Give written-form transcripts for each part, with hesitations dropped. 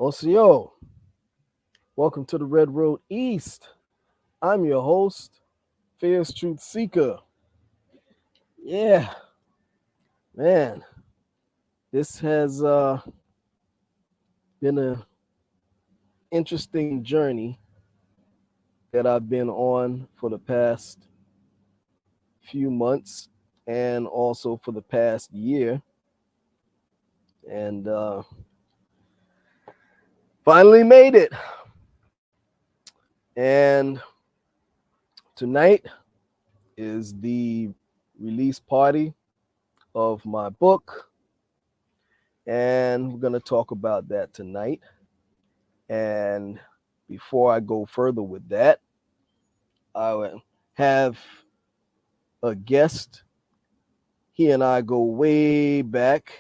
Osio, welcome to the Red Road East. I'm your host, Feerce Truth Seeker. Yeah, man, this has been an interesting journey that I've been on for the past few months and also for the past year. And finally made it. And tonight is the release party of my book. And we're going to talk about that tonight. And before I go further with that, I will have a guest. He and I go way back.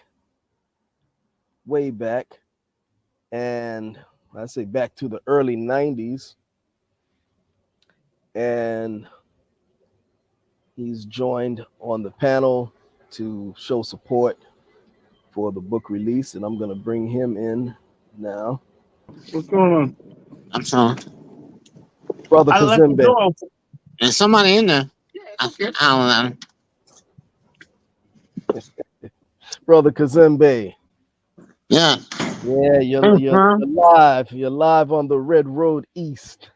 And I say back to the early 90s. And he's joined on the panel to show support for the book release. And I'm going to bring him in now. What's going on? I'm sorry. Brother I left the Kazembe. door open. There's somebody in there. I don't Brother Kazembe. Yeah. Yeah, you're live. You're live on the Red Road East.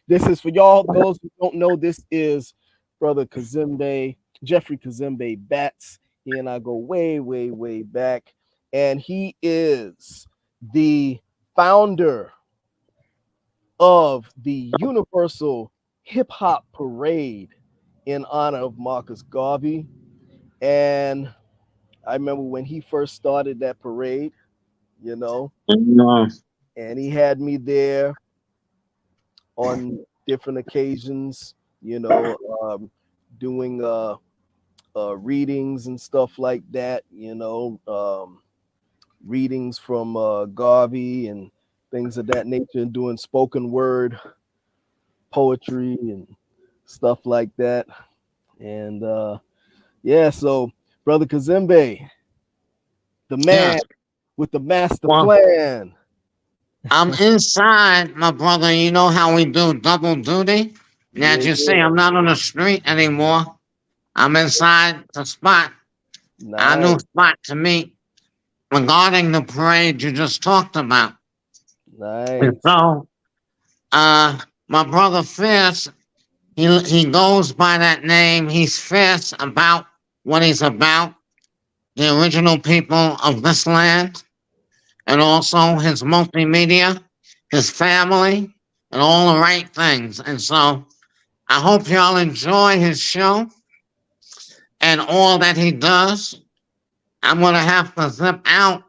This is for y'all. Those who don't know, this is Brother Kazembe, Jeffrey Kazembe Batts. He and I go way back. And he is the founder of the Universal Hip Hop Parade in honor of Marcus Garvey. And I remember when he first started that parade, and he had me there on different occasions, doing readings and stuff like that, readings from Garvey and things of that nature, and doing spoken word poetry and stuff like that. And so Brother Kazembe, the man with the master plan. I'm inside, my brother. You know how we do double duty? Now, as you see, I'm not on the street anymore. I'm inside the spot. Our new spot to meet regarding the parade you just talked about. Nice. And so, my brother Feerce, he goes by that name. He's fierce about what he's about, the original people of this land, and also his multimedia, his family, and all the right things. And so I hope y'all enjoy his show and all that he does. I'm going to have to zip out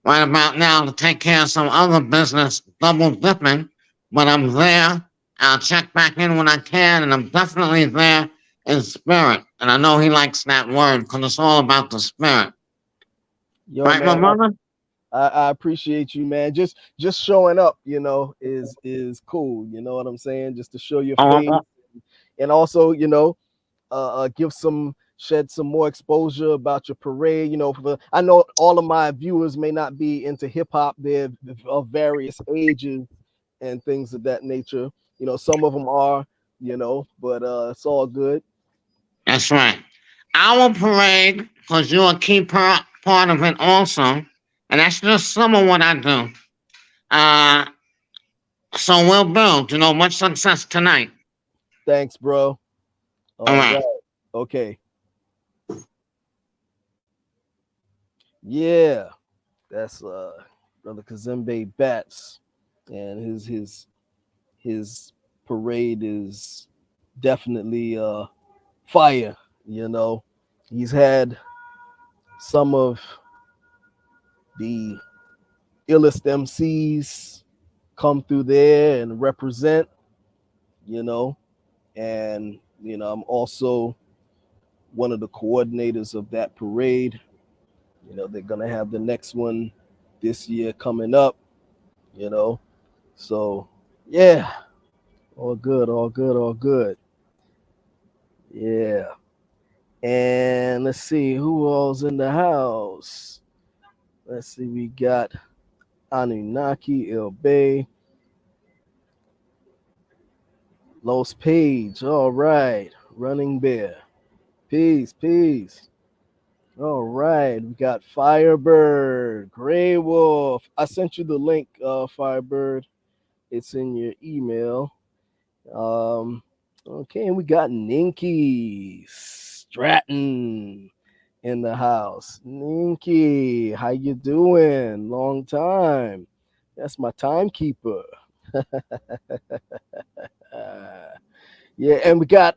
right about now to take care of some other business, double dipping, but I'm there. I'll check back in when I can, and I'm definitely there in spirit. And I know he likes that word because it's all about the spirit. Yo, right, man, my brother? I appreciate you, man. Just showing up, is cool. You know what I'm saying? Just to show your face, and also, shed some more exposure about your parade. I know all of my viewers may not be into hip hop. They're of various ages and things of that nature. Some of them are, but it's all good. That's right. Our parade, because you're a key part of it also, and that's just some of what I do. Uh, so we'll build, much success tonight. Thanks, bro. All right. Okay. Yeah, that's Brother Kazembe Batts, and his parade is definitely fire. He's had some of the illest MCs come through there and represent. And I'm also one of the coordinators of that parade. They're gonna have the next one this year coming up. So yeah, all good. Yeah. And let's see who all's in the house. Let's see, we got Anunnaki, El Bay, Los Page. All right. Running Bear. Peace, peace. All right. We got Firebird, Gray Wolf. I sent you the link, Firebird. It's in your email. Um, okay, and we got Ninky Stratton in the house. Ninky, how you doing? Long time. That's my timekeeper. Uh, yeah, and we got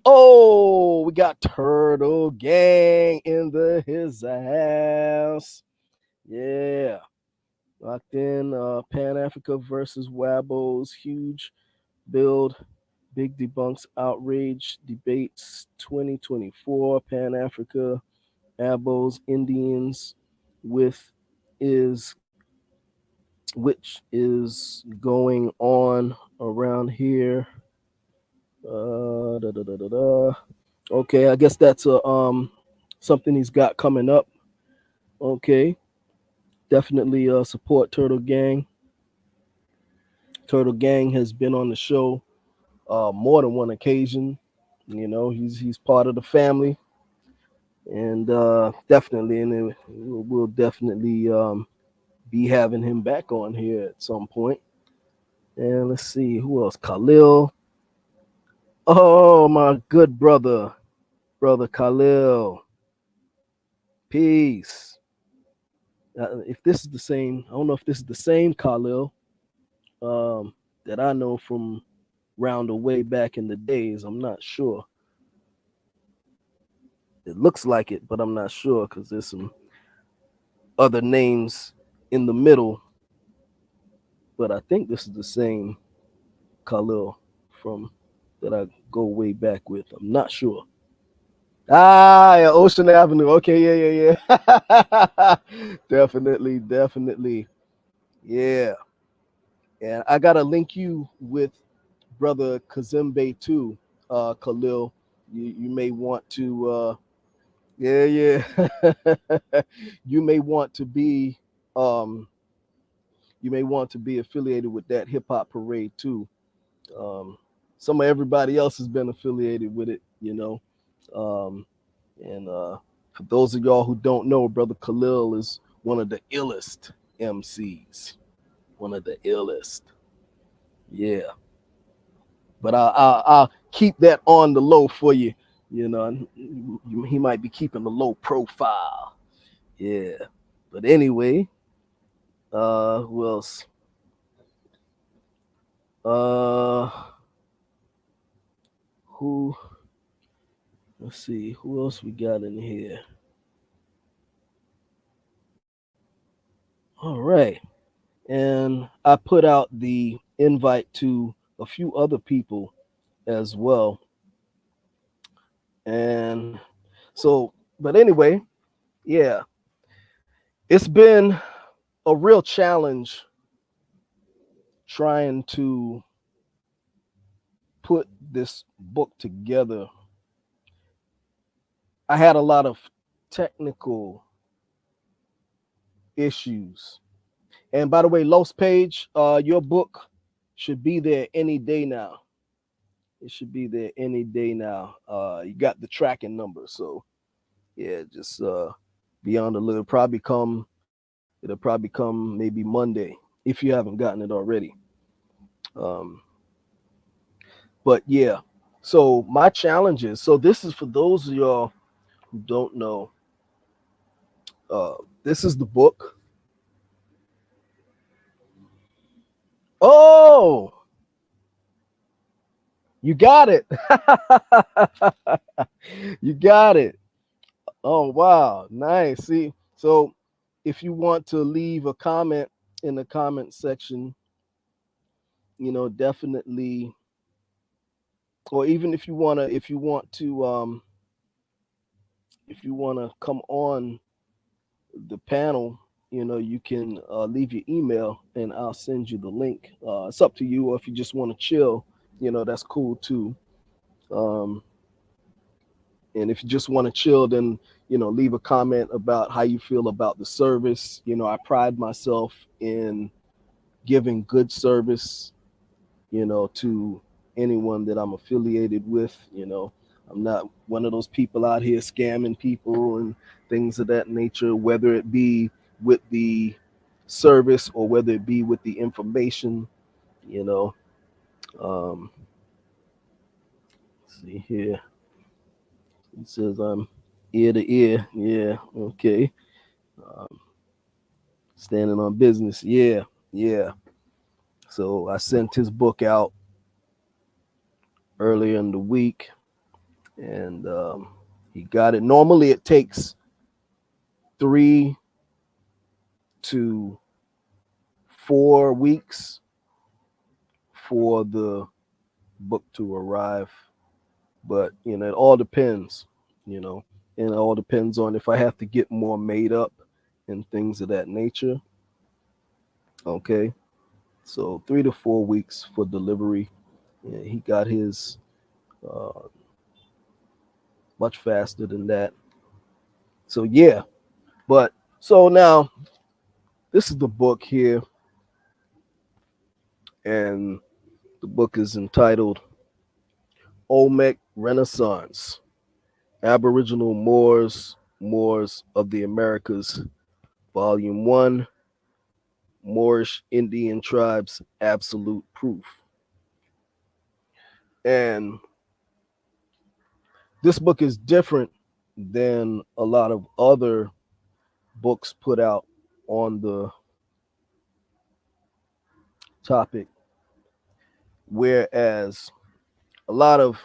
Turtle Gang in the his house. Yeah, locked in. Pan Africa versus Wabos, huge build, big debunks, outrage debates, 2024. Pan Africa, Abos, Indians, with is which is going on around here. Da, da, da, da, da. Okay, I guess that's a something he's got coming up. Okay, definitely support Turtle Gang. Turtle Gang has been on the show more than one occasion. You know, he's part of the family, and definitely, and we'll definitely be having him back on here at some point. And let's see who else. Khalil. Oh, my good brother Khalil. Peace. If this is the same, I don't know if this is the same Khalil that I know from round the way back in the days. I'm not sure. It looks like it, but I'm not sure because there's some other names in the middle. But I think this is the same Khalil from that I go way back with. I'm not sure. Ah, yeah, Ocean Avenue. Okay, yeah. Definitely, definitely. Yeah. And I gotta link you with brother Kazembe too, Khalil. You may want to yeah. You may want to be um you may want to be affiliated with that hip hop parade too. Um some of everybody else has been affiliated with it, you know. Um and for those of y'all who don't know, brother Khalil is one of the illest MCs. One of the illest. Yeah. But I'll keep that on the low for you. You know, he might be keeping the low profile. Yeah. But anyway, who else? Uh, who? Let's see. Who else we got in here? All right. And I put out the invite to a few other people as well. And so, but anyway, yeah, it's been a real challenge trying to put this book together. I had a lot of technical issues. And by the way, Los Page, your book should be there any day now. It should be there any day now. You got the tracking number, so yeah, just be on the look. It'll probably come maybe Monday if you haven't gotten it already. Um, but yeah, so my challenges. So this is for those of y'all who don't know. This is the book. Oh, you got it. You got it. Oh, wow. Nice. See, so if you want to leave a comment in the comment section, definitely, or even if you want to come on the panel, you can leave your email and I'll send you the link. It's up to you, or if you just want to chill, that's cool too. Um, and if you just want to chill, then leave a comment about how you feel about the service. I pride myself in giving good service, to anyone that I'm affiliated with. I'm not one of those people out here scamming people and things of that nature, whether it be with the service or whether it be with the information. You know, um, let's see here. It says I'm ear to ear. Yeah, okay. Um, Standing on business. Yeah, yeah. So I sent his book out earlier in the week, and he got it. Normally, it takes 3 to 4 weeks for the book to arrive, but it all depends, you know, and it all depends on if I have to get more made up and things of that nature. Okay, so 3 to 4 weeks for delivery. Yeah, he got his uh, much faster than that. So yeah, but so now this is the book here, and the book is entitled Olmec Renaissance: Aboriginal Moors of the Americas, Volume 1, Moorish Indian Tribes, Absolute Proof. And this book is different than a lot of other books put out on the topic, whereas a lot of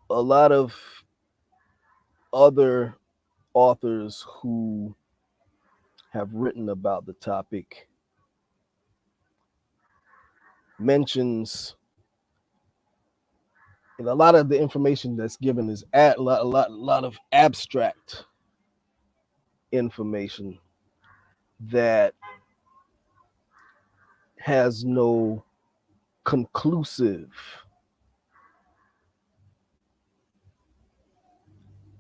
a lot of other authors who have written about the topic mentions, and a lot of the information that's given is a lot of abstract information that has no conclusive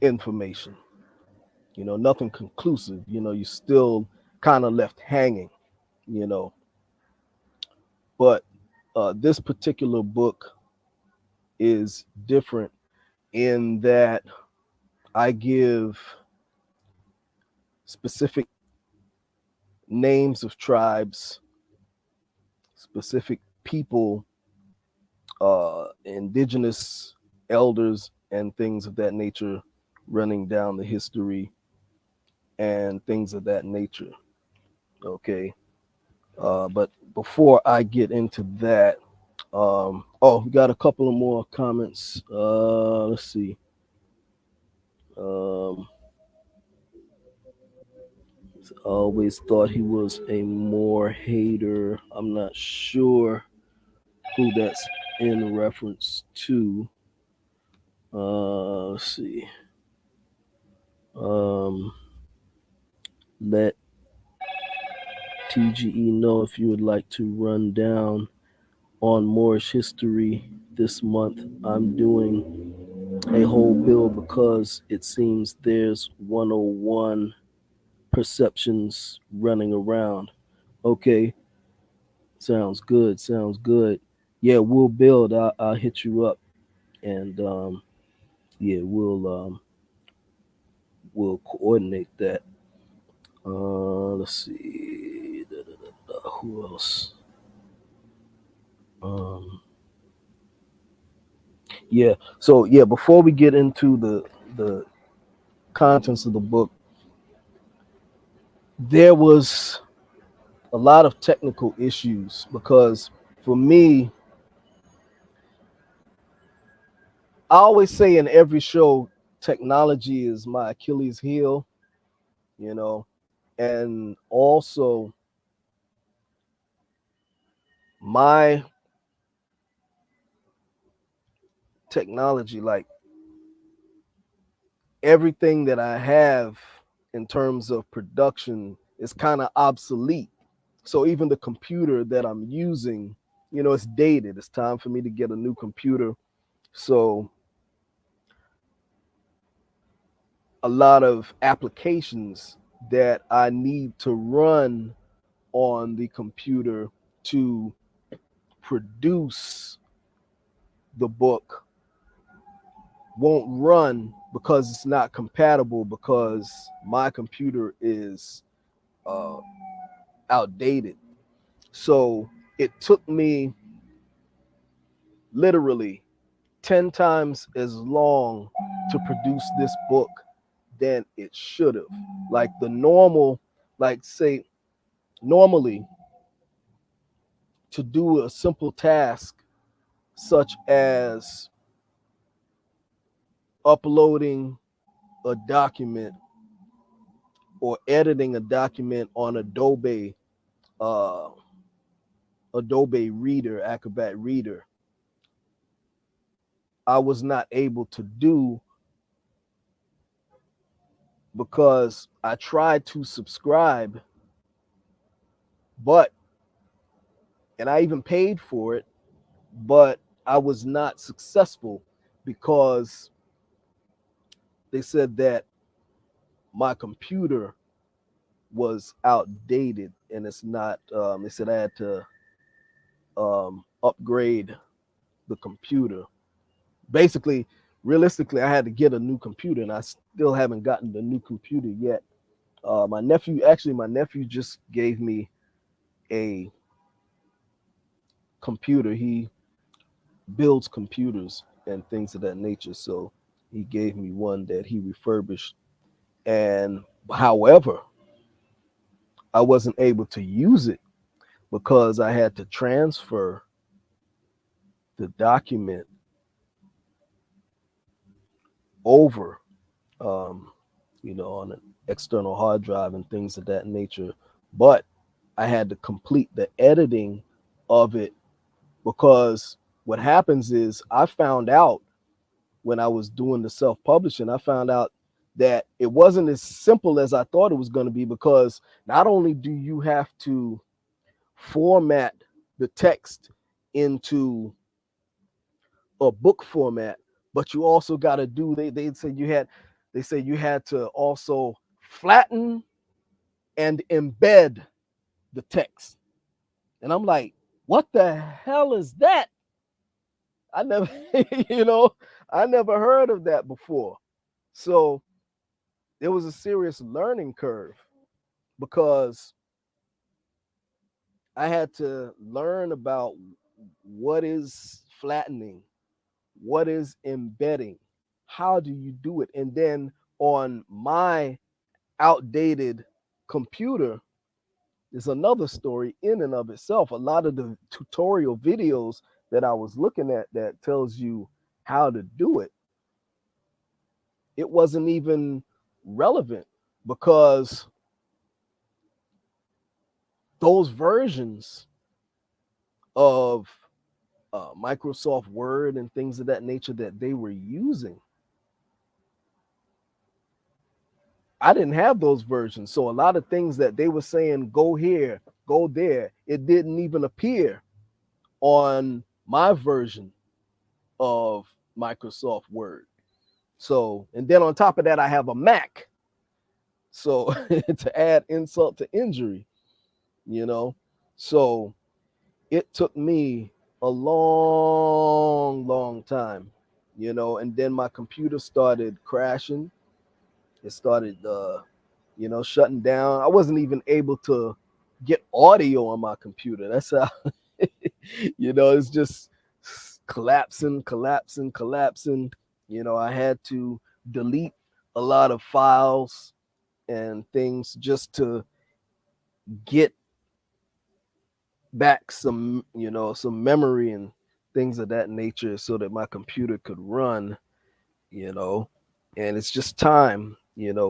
information. Nothing conclusive. You're still kind of left hanging. You know, but this particular book is different in that I give specific names of tribes, specific people, indigenous elders, and things of that nature, running down the history and things of that nature. Okay. But before I get into that, we got a couple of more comments. Let's see. Um, always thought he was a more hater. I'm not sure who that's in reference to. Let's see. Um, Let TGE know if you would like to run down on Moorish history this month. I'm doing a whole bill because it seems there's 101 perceptions running around. Okay, sounds good. Sounds good. Yeah, we'll build. I'll hit you up, and yeah, we'll coordinate that. Let's see. Who else? Um, yeah. So yeah, before we get into the contents of the book, there was a lot of technical issues because for me, I always say in every show, technology is my Achilles heel, you know, and also my technology, like everything that I have in terms of production, is kind of obsolete. So even the computer that I'm using, it's dated. It's time for me to get a new computer. So a lot of applications that I need to run on the computer to produce the book won't run because it's not compatible, because my computer is uh, outdated. So it took me literally 10 times as long to produce this book than it should have. Like the normal, like say, normally to do a simple task such as uploading a document or editing a document on uh, Adobe Reader, Acrobat Reader, I was not able to do because I tried to subscribe, but and I even paid for it, but I was not successful because they said that my computer was outdated and it's not. They said I had to upgrade the computer. Basically, realistically, I had to get a new computer, and I still haven't gotten the new computer yet. My nephew just gave me a computer. He builds computers and things of that nature. So he gave me one that he refurbished. And however, I wasn't able to use it because I had to transfer the document over, um, on an external hard drive and things of that nature. But I had to complete the editing of it because what happens is I found out when I was doing the self publishing, I found out that it wasn't as simple as I thought it was going to be, because not only do you have to format the text into a book format, but you also got to do they say you had to also flatten and embed the text. And I'm like, what the hell is that? I never you know, I never heard of that before. So it was a serious learning curve because I had to learn about what is flattening, what is embedding, how do you do it. And then on my outdated computer is another story in and of itself. A lot of the tutorial videos that I was looking at that tells you how to do it, it wasn't even relevant because those versions of Microsoft Word and things of that nature that they were using, I didn't have those versions. So a lot of things that they were saying, go here, go there, it didn't even appear on my version of Microsoft Word. So, and then on top of that, I have a Mac. So to add insult to injury, you know, so it took me a long time, and then my computer started crashing. It started, shutting down. I wasn't even able to get audio on my computer. That's how, it's just collapsing. I had to delete a lot of files and things just to get back some memory and things of that nature so that my computer could run, you know and it's just time,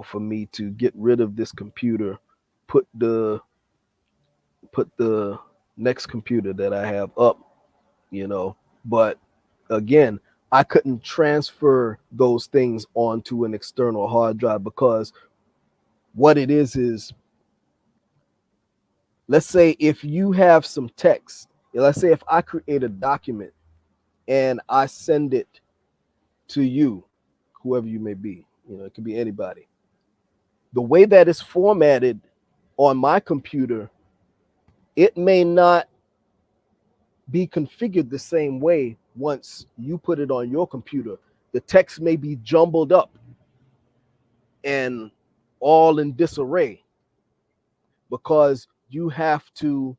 for me to get rid of this computer, put the put the next computer that I have up, but again, I couldn't transfer those things onto an external hard drive because what it is, let's say if you have some text, let's say if I create a document and I send it to you, whoever you may be, it could be anybody. The way that it's formatted on my computer it may not be configured the same way once you put it on your computer. The text may be jumbled up and all in disarray because you have to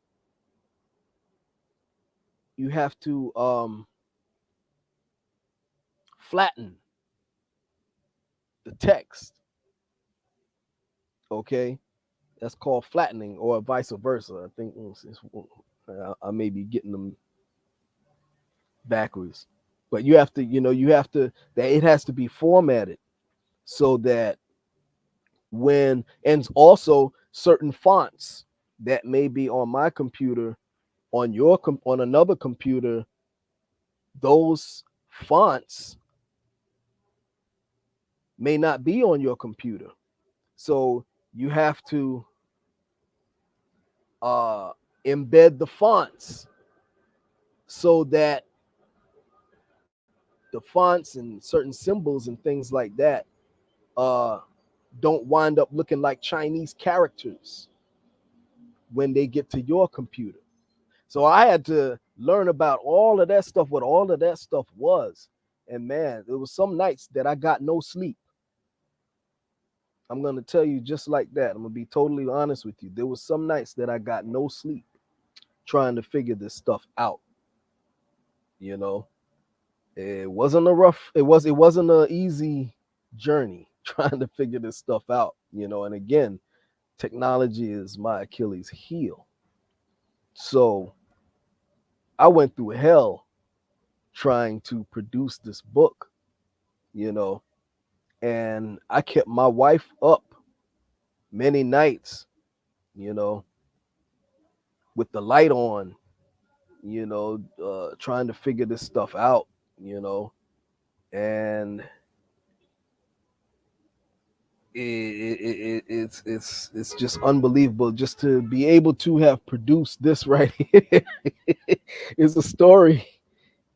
flatten the text. Okay, that's called flattening, or vice versa. I think I may be getting them backwards, but you have to that it has to be formatted so that when and also certain fonts that may be on my computer on another computer, those fonts may not be on your computer. So you have to uh, embed the fonts so that the fonts and certain symbols and things like that uh, don't wind up looking like Chinese characters when they get to your computer. So I had to learn about all of that stuff, what all of that stuff was. And man, there was some nights that I got no sleep. I'm gonna tell you just like that. I'm gonna be totally honest with you. There was some nights that I got no sleep trying to figure this stuff out. You know, it wasn't a rough. It wasn't an easy journey trying to figure this stuff out. And again, technology is my Achilles heel. So I went through hell trying to produce this book. You know, and I kept my wife up many nights. You know, with the light on, trying to figure this stuff out, and it's just unbelievable just to be able to have produced this right here is a story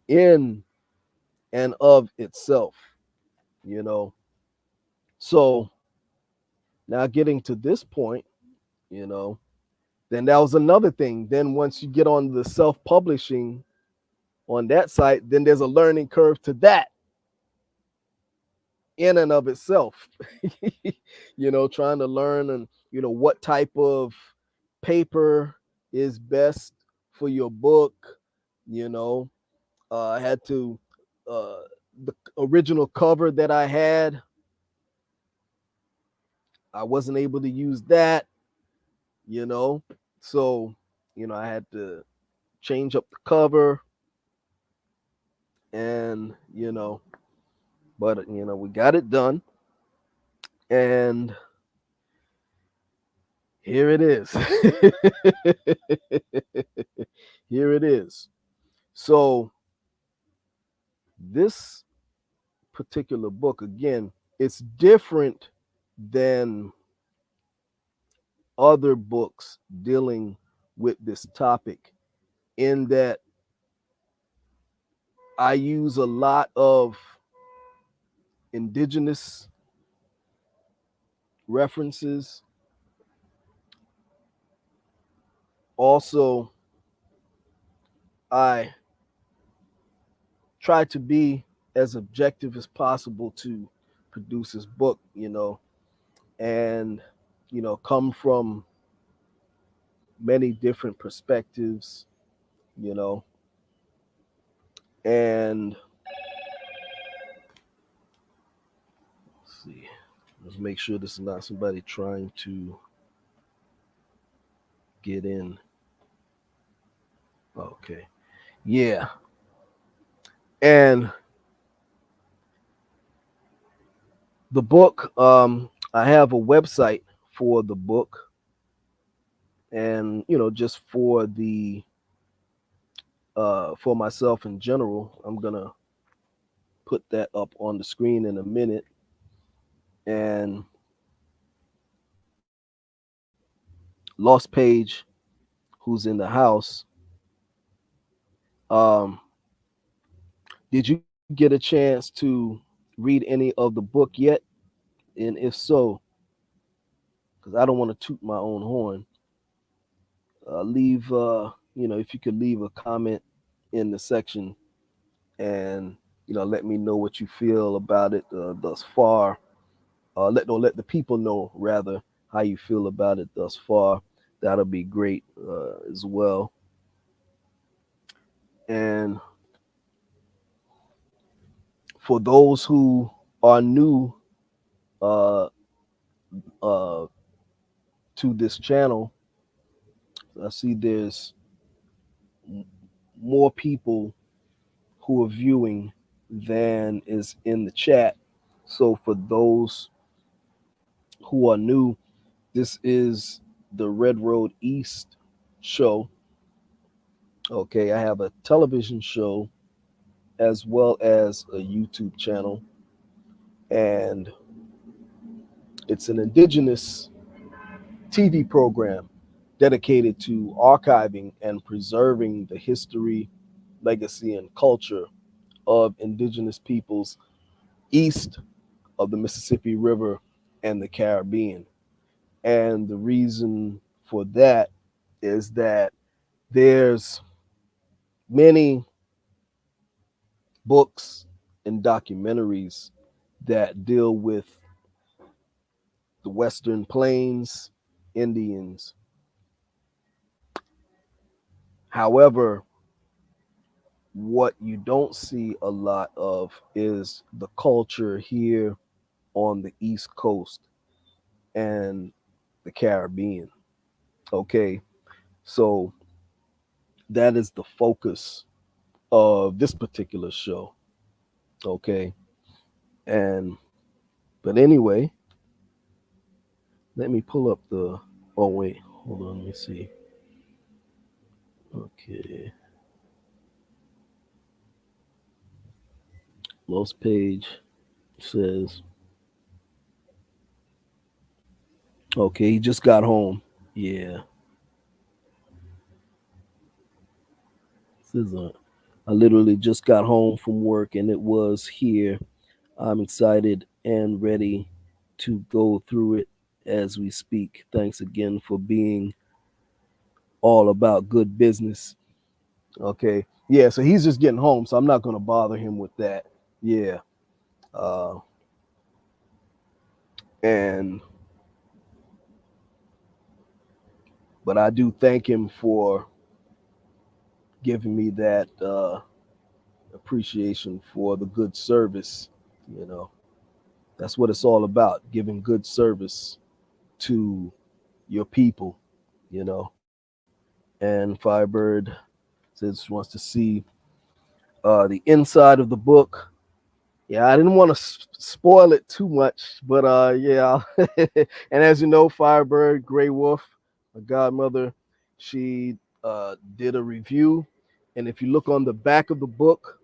in and of itself, you know. So now getting to this point, you know, then that was another thing. Then once you get on the self-publishing on that site, then there's a learning curve to that in and of itself. Trying to learn and what type of paper is best for your book. I had to the original cover that I had, I wasn't able to use that. you know so I had to change up the cover, and but we got it done, and here it is. Here it is. So this particular book, again, it's different than other books dealing with this topic in that I use a lot of indigenous references. Also, I try to be as objective as possible to produce this book, and come from many different perspectives, you know, and let's see, let's make sure this is not somebody trying to get in. Okay, yeah, and the book, I have a website for the book, and just for myself in general, I'm gonna put that up on the screen in a minute. And Lost Page, who's in the house, um, did you get a chance to read any of the book yet? And if so, because I don't want to toot my own horn, leave if you could leave a comment in the section, and let me know what you feel about it thus far. Let the people know rather how you feel about it thus far. That'll be great as well. And for those who are new uh, uh, to this channel, I see there's more people who are viewing than is in the chat. So for those who are new, this is the Red Road East show. Okay, I have a television show as well as a YouTube channel, and it's an indigenous TV program dedicated to archiving and preserving the history, legacy, and culture of indigenous peoples east of the Mississippi River and the Caribbean. And the reason for that is that there's many books and documentaries that deal with the Western Plains Indians. However, what you don't see a lot of is the culture here on the East Coast and the Caribbean. Okay, so that is the focus of this particular show. Okay, and but anyway, let me pull up the. Oh wait, hold on. Let me see. Okay, Lost page says. Okay, he just got home. Yeah, this is a. I literally just got home from work and it was here. I'm excited and ready to go through it as we speak. Thanks again for being all about good business. Okay. Yeah, so he's just getting home, so I'm not going to bother him with that. Yeah. Uh, and, but I do thank him for giving me that appreciation for the good service. You know, that's what it's all about, giving good service to your people, you know. And Firebird says wants to see the inside of the book. Yeah, I didn't want to spoil it too much, but yeah. And as you know, Firebird, Grey Wolf, my godmother, she did a review. And if you look on the back of the book,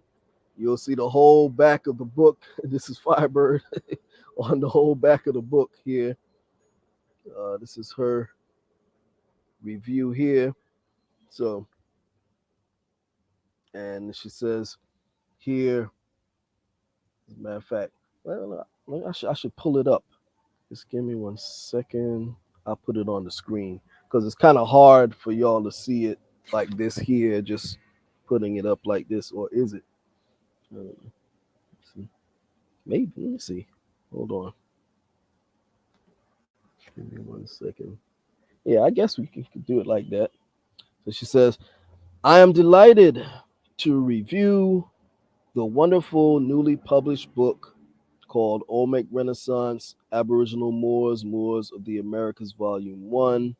you'll see the whole back of the book. This is Firebird on the whole back of the book here. This is her review here. So, and she says here, as a matter of fact, well, I should pull it up. Just give me 1 second. I'll put it on the screen because it's kind of hard for y'all to see it like this here, just putting it up like this, or is it? See. Maybe. Let me see. Hold on. Give me 1 second. Yeah, I guess we can do it like that. So she says, I am delighted to review the wonderful newly published book called Olmec Renaissance Aboriginal Moors of the Americas, Volume 1.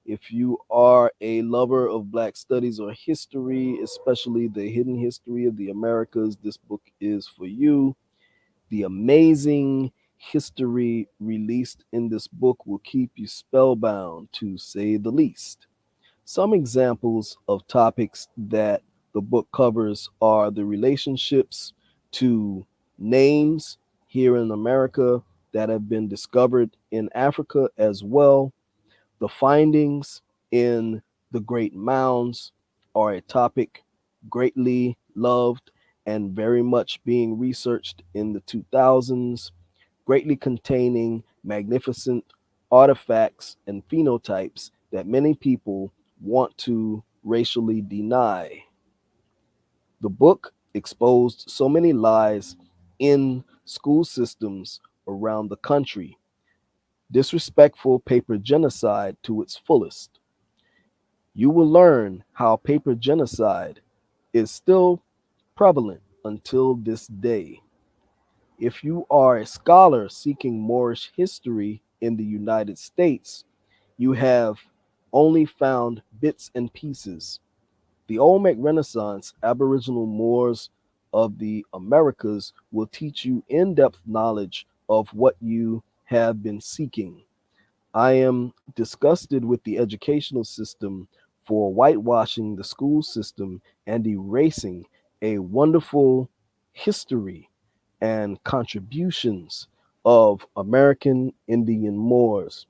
If you are a lover of Black studies or history, especially the hidden history of the Americas, this book is for you. The amazing history released in this book will keep you spellbound, to say the least. Some examples of topics that the book covers are the relationships to names here in America that have been discovered in Africa as well. The findings in the Great Mounds are a topic greatly loved and very much being researched in the 2000s, greatly containing magnificent artifacts and phenotypes that many people want to racially deny. The book exposed so many lies in school systems around the country, disrespectful paper genocide to its fullest. You will learn how paper genocide is still prevalent until this day. If you are a scholar seeking Moorish history in the United States, you have only found bits and pieces. The Olmec Renaissance Aboriginal Moors of the Americas will teach you in depth knowledge of what you have been seeking. I am disgusted with the educational system for whitewashing the school system and erasing a wonderful history and contributions of American Indian Moors.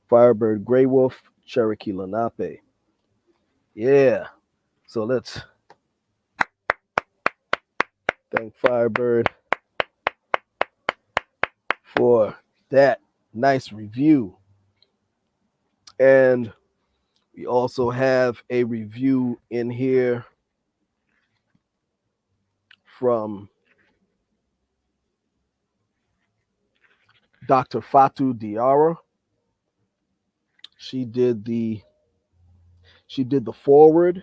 Firebird Grey Wolf, Cherokee Lenape. Yeah. So let's thank Firebird for that nice review. And we also have a review in here from Dr. Fatu Diarra. She did the she did the forward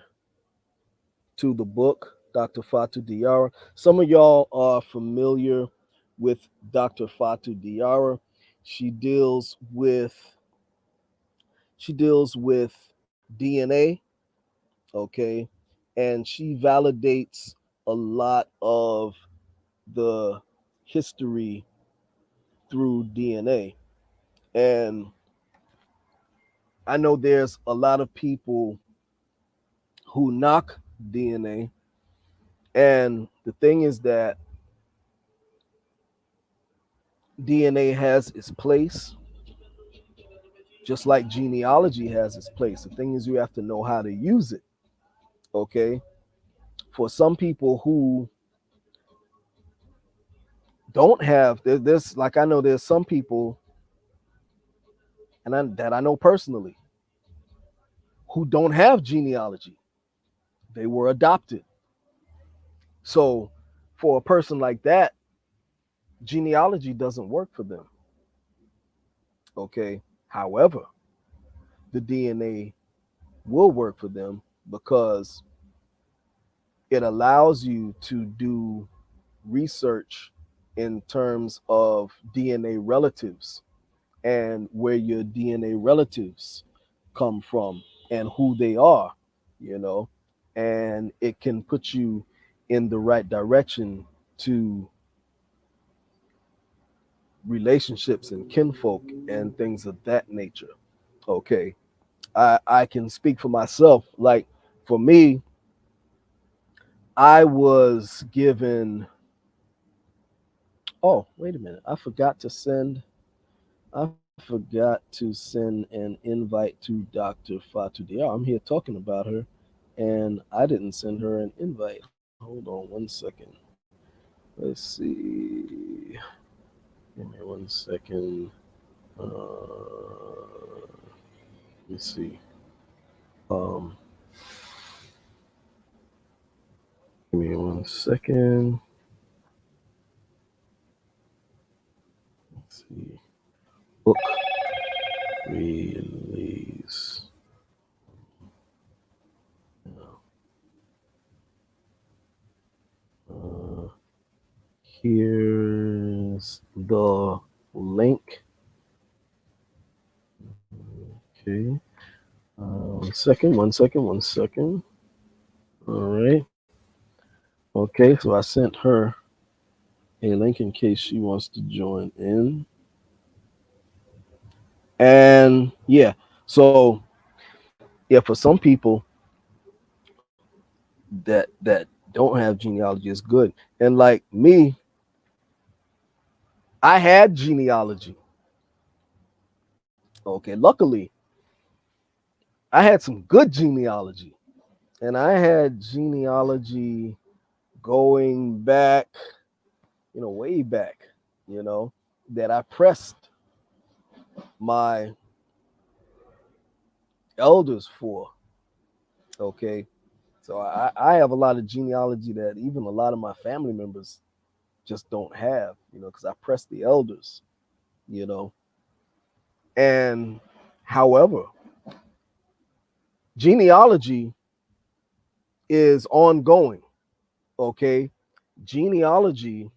to the book, Dr. Fatu Diarra. Some of y'all are familiar with Dr. Fatu Diarra. She deals with she deals with DNA, okay, and she validates a lot of the history through DNA. And I know there's a lot of people who knock DNA. And the thing is that DNA has its place, just like genealogy has its place. The thing is, you have to know how to use it. Okay. For some people who don't have, there's like I know there's some people, that I know personally, who don't have genealogy. They were adopted. So for a person like that, genealogy doesn't work for them. Okay. However, the DNA will work for them because it allows you to do research in terms of DNA relatives and where your DNA relatives come from and who they are, you know, and it can put you in the right direction to relationships and kinfolk and things of that nature. Okay. I can speak for myself. Like for me, I was given. Oh, wait a minute. I forgot to send an invite to Dr. Fatu Diar. I'm here talking about her, and I didn't send her an invite. Hold on one second. Let's see. Give me one second. Let me see. Um, Give me one second. Let's see. Book release. Uh, Here's the link. Okay. One second. All right. Okay, so I sent her a link in case she wants to join in. And yeah, so yeah, for some people that don't have genealogy is good. And like me, I had genealogy. Okay, luckily I had some good genealogy. And I had genealogy going back, way back, that I pressed my elders for. Okay. So I have a lot of genealogy that even a lot of my family members just don't have, because I press the elders, you know. And however, genealogy is ongoing. Okay. Genealogy,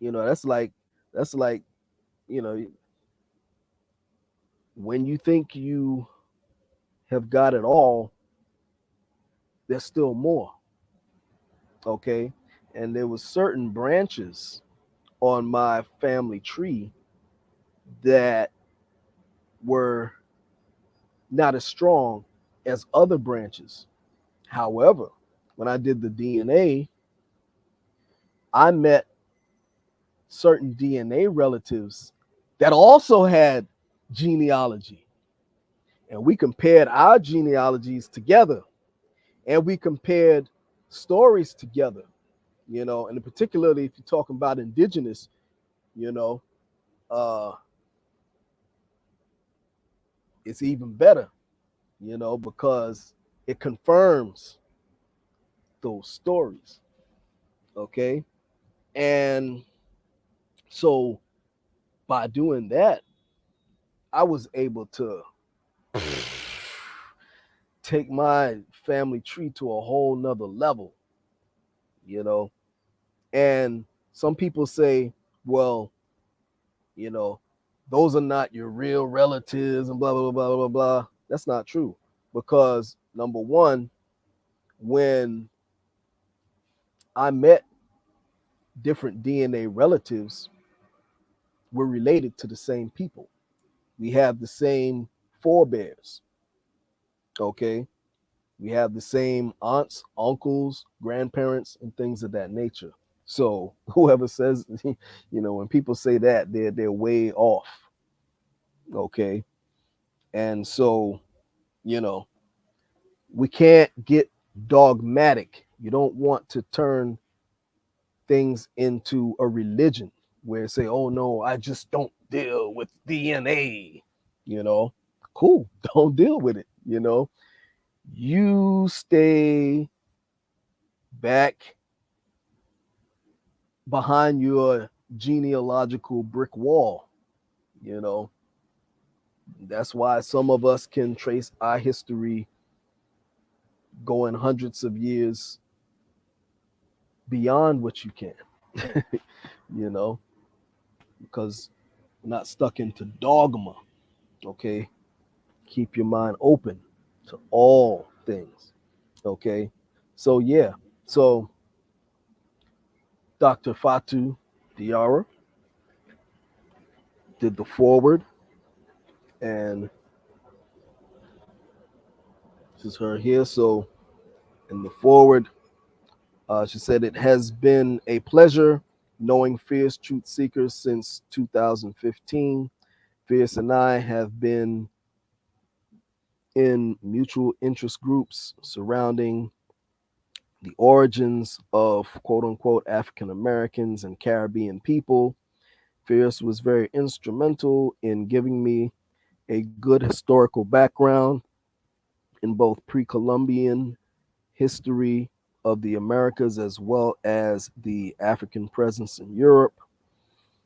that's like, you know, when you think you have got it all, there's still more. Okay. And there was certain branches on my family tree that were not as strong as other branches. However, when I did the DNA, I met certain DNA relatives that also had genealogy. And we compared our genealogies together, and we compared stories together, and particularly if you're talking about indigenous, you know, uh, it's even better, because it confirms those stories. Okay. And so by doing that, I was able to take my family tree to a whole nother level, you know. And some people say, well, you know, those are not your real relatives and blah, blah, blah, blah, blah, blah. That's not true. Because number one, when I met different DNA relatives, we're related to the same people. We have the same forebears. Okay. We have the same aunts, uncles, grandparents, and things of that nature. So whoever says, when people say that, they're way off. Okay. And so, you know, we can't get dogmatic. You don't want to turn things into a religion where say, oh no, I just don't deal with DNA. You know, cool. Don't deal with it. You stay back behind your genealogical brick wall. You know, that's why some of us can trace our history going hundreds of years beyond what you can, you know, because we're not stuck into dogma. Okay. Keep your mind open to all things. Okay. So, yeah. So, Dr. Fatu Diara did the forward, and this is her here. So, in the forward, she said, it has been a pleasure knowing Fierce Truth Seekers since 2015. Fierce and I have been in mutual interest groups surrounding the origins of quote unquote African Americans and Caribbean people. Fierce was very instrumental in giving me a good historical background in both pre Columbian history of the Americas as well as the African presence in Europe.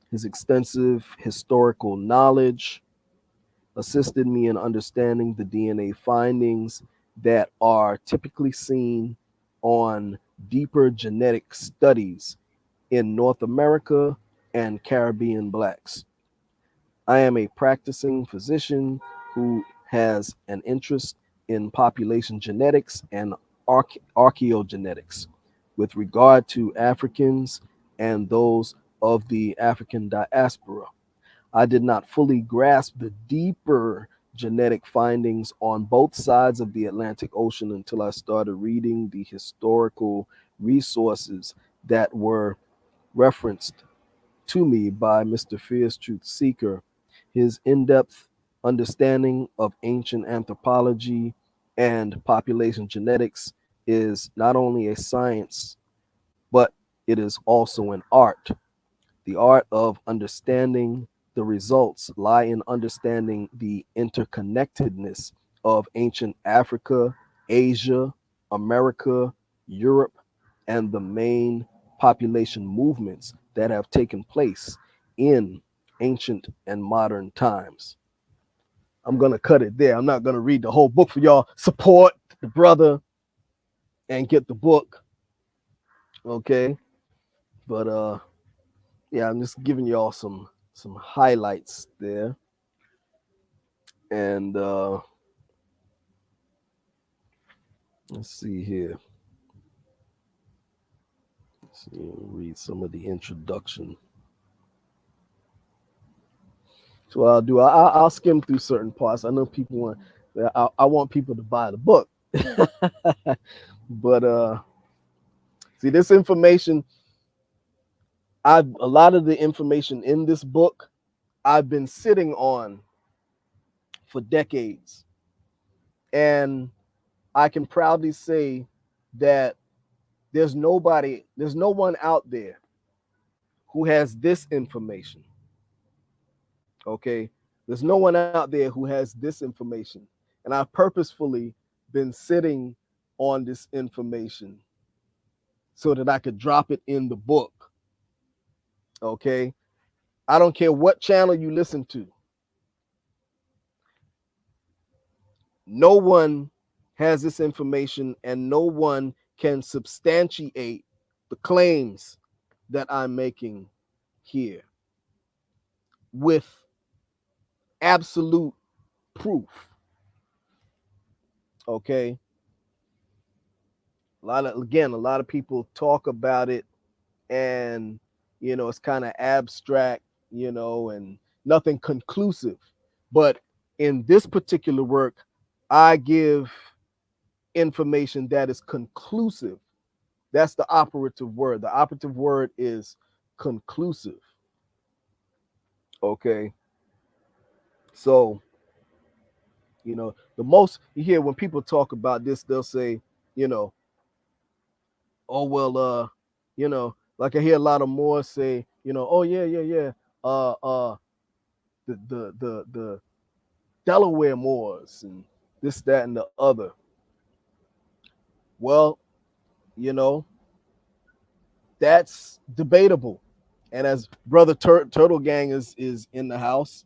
His extensive historical knowledge assisted me in understanding the DNA findings that are typically seen on deeper genetic studies in North America and Caribbean blacks. I am a practicing physician who has an interest in population genetics and archaeogenetics with regard to Africans and those of the African diaspora. I did not fully grasp the deeper genetic findings on both sides of the Atlantic Ocean until I started reading the historical resources that were referenced to me by Mr. Fear's Truth Seeker. His in depth understanding of ancient anthropology and population genetics is not only a science, but it is also an art. The art of understanding the results lie in understanding the interconnectedness of ancient Africa, Asia, America, Europe, and the main population movements that have taken place in ancient and modern times. I'm going to cut it there. I'm not going to read the whole book for y'all. Support the brother and get the book. Okay. But yeah, I'm just giving y'all some highlights there. And let's see here. Let's see, read some of the introduction. So what I'll do, I'll skim through certain parts. I know people want, I want people to buy the book. But see, this information, a lot of the information in this book I've been sitting on for decades. And I can proudly say that there's no one out there who has this information. Okay. There's no one out there who has this information. And I've purposefully been sitting on this information so that I could drop it in the book. Okay. I don't care what channel you listen to. No one has this information and no one can substantiate the claims that I'm making here with absolute proof. Okay. A lot of people talk about it and it's kind of abstract, and nothing conclusive. But in this particular work, I give information that is conclusive. That's the operative word. The operative word is conclusive. Okay. So, the most you hear when people talk about this, they'll say, you know, oh well, like I hear a lot of more say, oh yeah, yeah, yeah, the Delaware Moors and this, that, and the other. Well, you know, that's debatable. And as Brother Turtle Gang is in the house,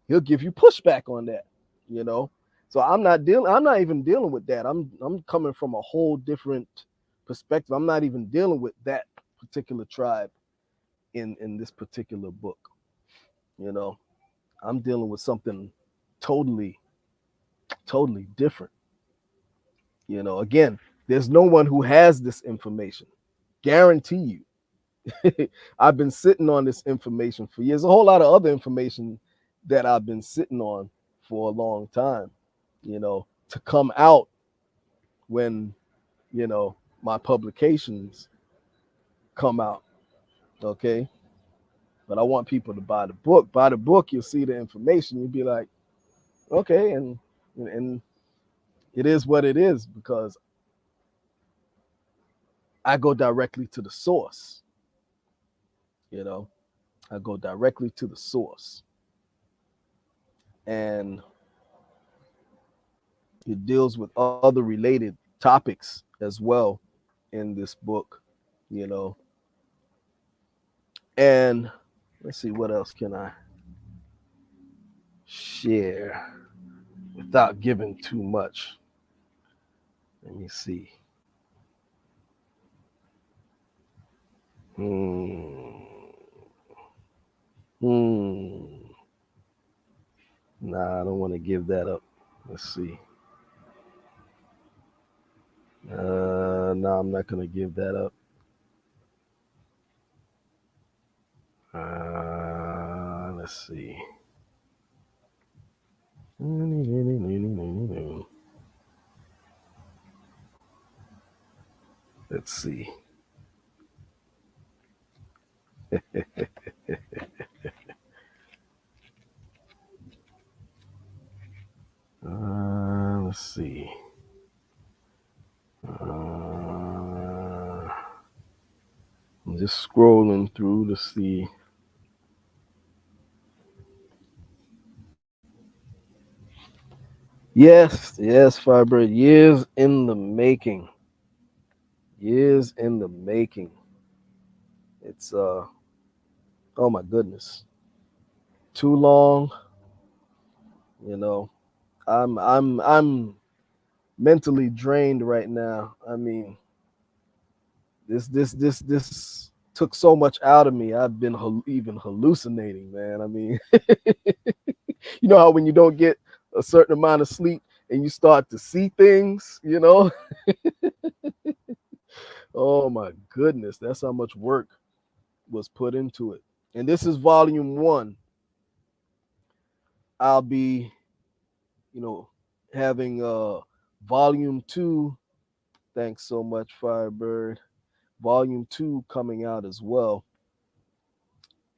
he'll give you pushback on that, you know. So I'm not even dealing with that. I'm coming from a whole different perspective. I'm not even dealing with that particular tribe in this particular book. You know, I'm dealing with something totally totally different. Again, there's no one who has this information. Guarantee you. I've been sitting on this information for years. A whole lot of other information that I've been sitting on for a long time, to come out when, my publications come out. Okay. But I want people to buy the book. Buy the book, you'll see the information. You'll be like, okay, and it is what it is because I go directly to the source. You know, I go directly to the source. And it deals with other related topics as well in this book, you know. And let's see, what else can I share without giving too much? Let me see. Hmm. Hmm. Nah, I don't want to give that up. Let's see. No, I'm not gonna give that up. Let's see. Let's see. Let's see. I'm just scrolling through to see. Yes, yes, Fiber. Years in the making. Years in the making. It's oh my goodness. Too long, you know. I'm mentally drained right now. I mean, this took so much out of me. I've been even hallucinating, man. I mean, you know how when you don't get a certain amount of sleep and you start to see things, you know? Oh my goodness, that's how much work was put into it. And this is volume 1. I'll be, you know, having volume 2. Thanks so much, Firebird. Volume 2 coming out as well.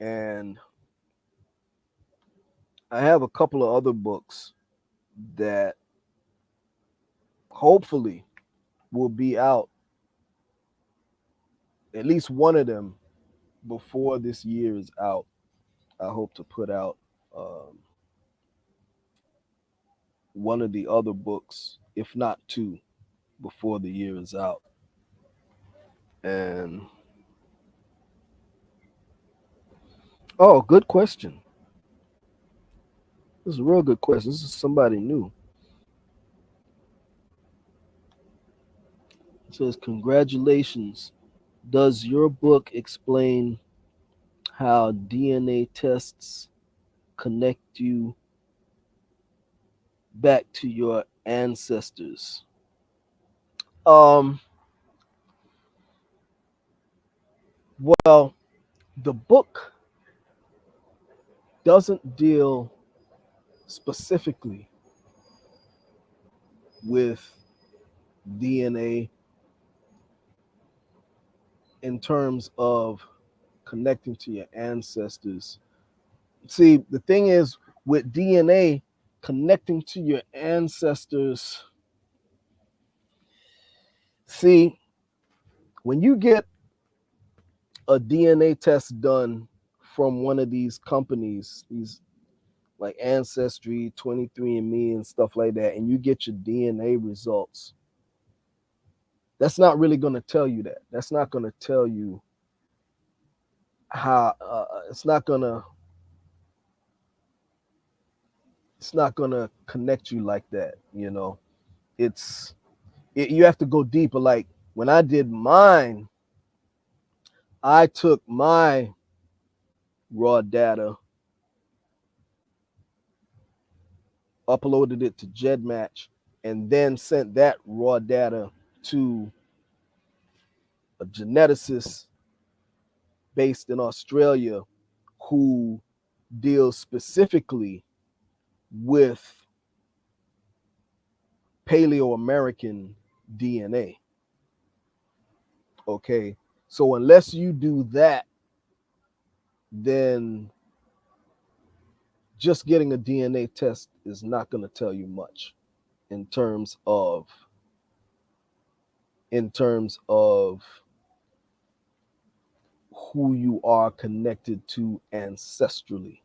And I have a couple of other books that hopefully will be out, at least one of them, before this year is out. I hope to put out um, one of the other books, if not two, before the year is out. And oh, good question. This is a real good question. This is somebody new. It says, congratulations. Does your book explain how DNA tests connect you back to your ancestors? Um, well, the book doesn't deal specifically with DNA in terms of connecting to your ancestors. See, the thing is with DNA, connecting to your ancestors, see, when you get a DNA test done from one of these companies, these like Ancestry, 23andMe, and stuff like that, and you get your DNA results, that's not really going to tell you that. That's not going to tell you how. It's not going to connect you like that. You know, you have to go deeper. Like when I did mine, I took my raw data, uploaded it to GEDmatch, and then sent that raw data to a geneticist based in Australia who deals specifically with Paleo American DNA. Okay. So unless you do that, then just getting a DNA test is not going to tell you much in terms of in terms of who you are connected to ancestrally.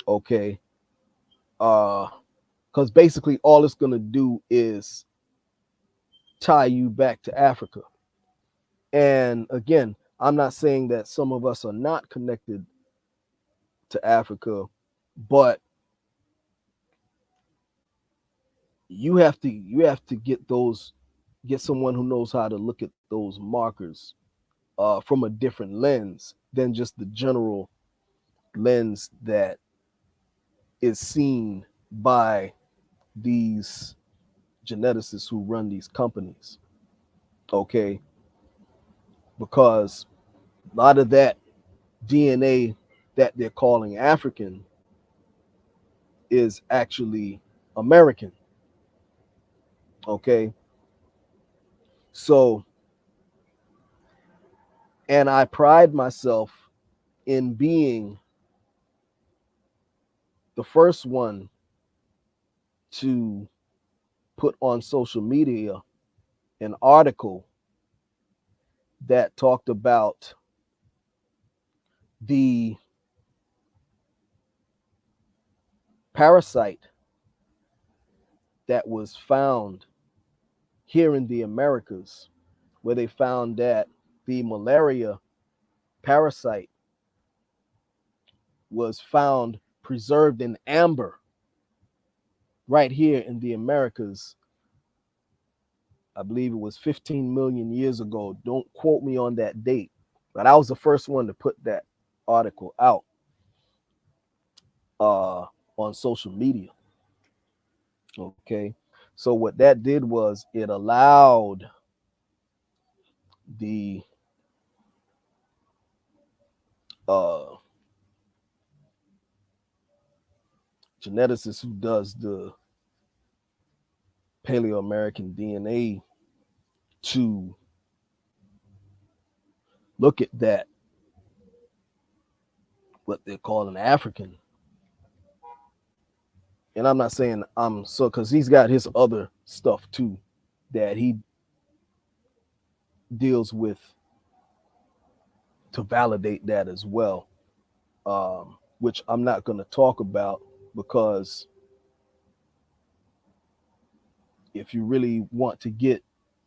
Okay. Because basically all it's going to do is tie you back to Africa. And again, I'm not saying that some of us are not connected to Africa, but you have to get someone who knows how to look at those markers from a different lens than just the general lens that is seen by these geneticists who run these companies. Okay, because a lot of that DNA that they're calling African is actually American. Okay, so and I pride myself in being the first one to put on social media an article that talked about the parasite that was found here in the Americas, where they found that the malaria parasite was found preserved in amber right here in the Americas. I believe it was 15 million years ago. Don't quote me on that date, but I was the first one to put that article out uh, on social media. Okay. So what that did was it allowed the uh, geneticist who does the Paleo American DNA to look at that, what they're calling African. And I'm not saying I'm so, because he's got his other stuff too that he deals with to validate that as well, which I'm not going to talk about because if you really want to get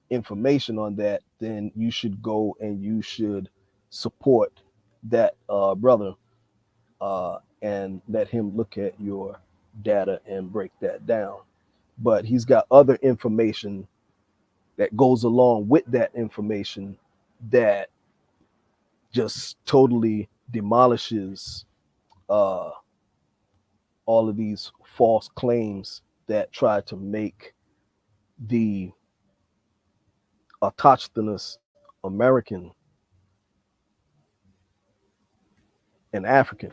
information on that, then you should go and you should support that brother and let him look at your data and break that down. But he's got other information that goes along with that information that just totally demolishes uh, all of these false claims that try to make the autochthonous American and African.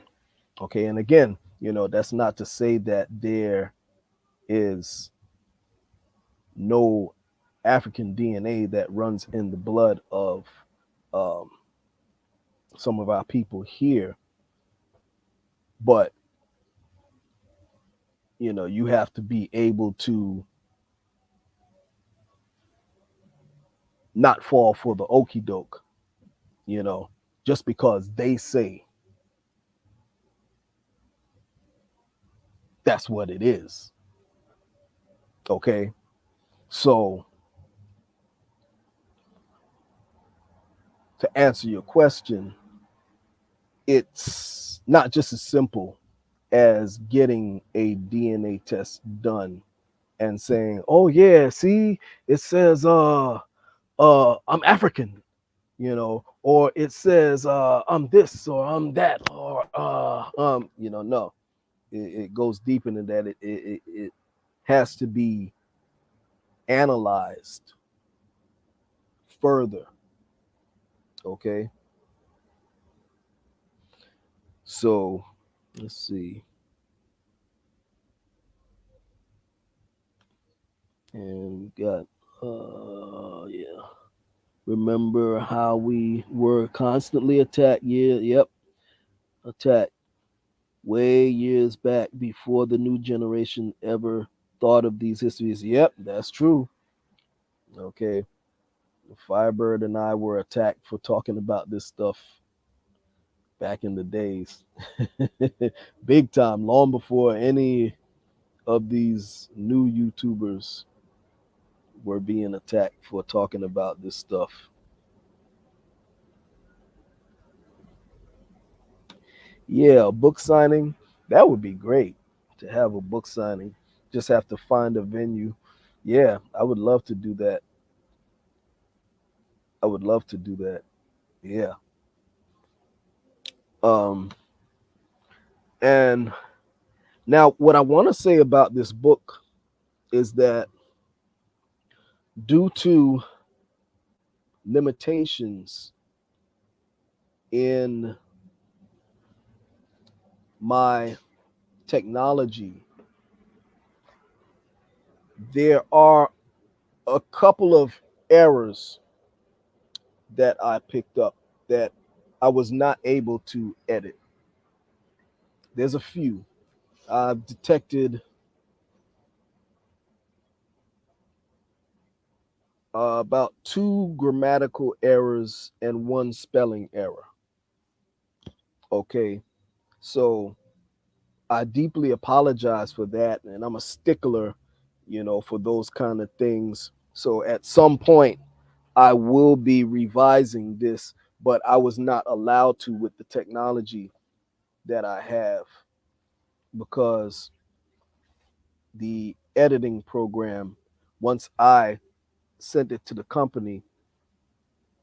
Okay, and again, that's not to say that there is no African DNA that runs in the blood of um, some of our people here, but you have to be able to not fall for the okey doke, you know, just because they say that's what it is. Okay, so to answer your question, it's not just as simple as getting a DNA test done and saying, "Oh yeah, see, it says I'm African," or it says I'm this or I'm that or no. It goes deep into that. It has to be analyzed further. Okay, so let's see, and we got yeah. Remember how we were constantly attacked? Yeah, yep, attacked way years back before the new generation ever thought of these histories. Yep, that's true. Okay. Firebird and I were attacked for talking about this stuff back in the days. Big time, long before any of these new YouTubers were being attacked for talking about this stuff. Yeah, a book signing, that would be great to have a book signing. Just have to find a venue. Yeah, I would love to do that. I would love to do that. Yeah. Um, and now, what I want to say about this book is that due to limitations in my technology, there are a couple of errors that I picked up that I was not able to edit. There's a few. I've detected about two grammatical errors and one spelling error. Okay, so I deeply apologize for that, and I'm a stickler. for those kind of things. So at some point, I will be revising this, but I was not allowed to with the technology that I have because the editing program, once I sent it to the company,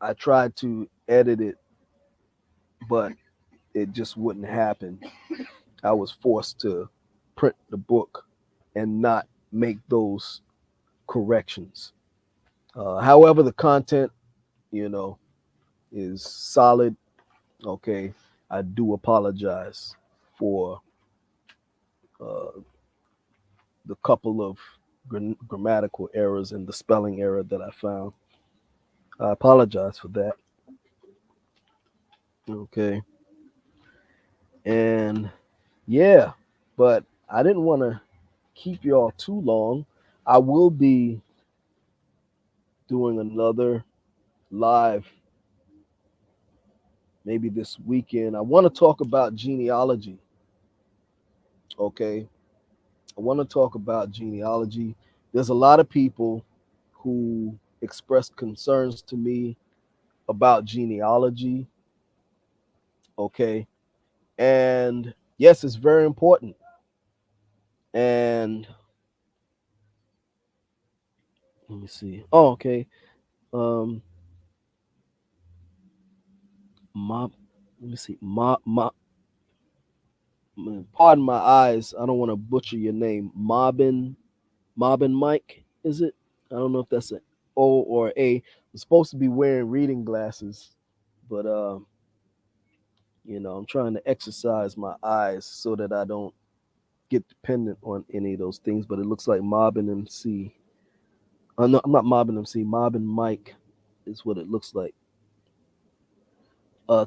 I tried to edit it, but it just wouldn't happen. I was forced to print the book and not make those corrections. However, the content, you know, is solid. Okay, I do apologize for uh, the couple of grammatical errors and the spelling error that I found. I apologize for that. Okay, and yeah, but I didn't want to keep y'all too long. I will be doing another live maybe this weekend. I want to talk about genealogy. Okay, I want to talk about genealogy. There's a lot of people who expressed concerns to me about genealogy. Okay, and yes, it's very important. And let me see. Oh, okay. Um, Mob. Let me see. Pardon my eyes. I don't want to butcher your name. Mobbin Mike. Is it? I don't know if that's an O or A. I'm supposed to be wearing reading glasses, but I'm trying to exercise my eyes so that I don't get dependent on any of those things. But it looks like Mobbin MC. No, I'm not Mobbin MC. Mobbin Mike is what it looks like.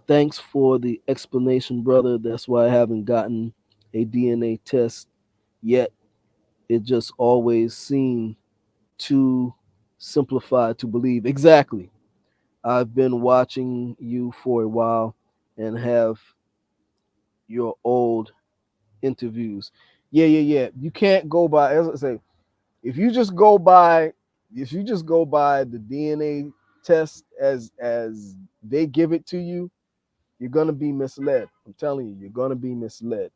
Thanks for the explanation, brother. That's why I haven't gotten a DNA test yet. It just always seemed too simplified to believe. Exactly. I've been watching you for a while and have your old interviews. Yeah, yeah, yeah. You can't go by, as I say, if you just go by the DNA test as they give it to you, you're gonna be misled. I'm telling you, you're gonna be misled.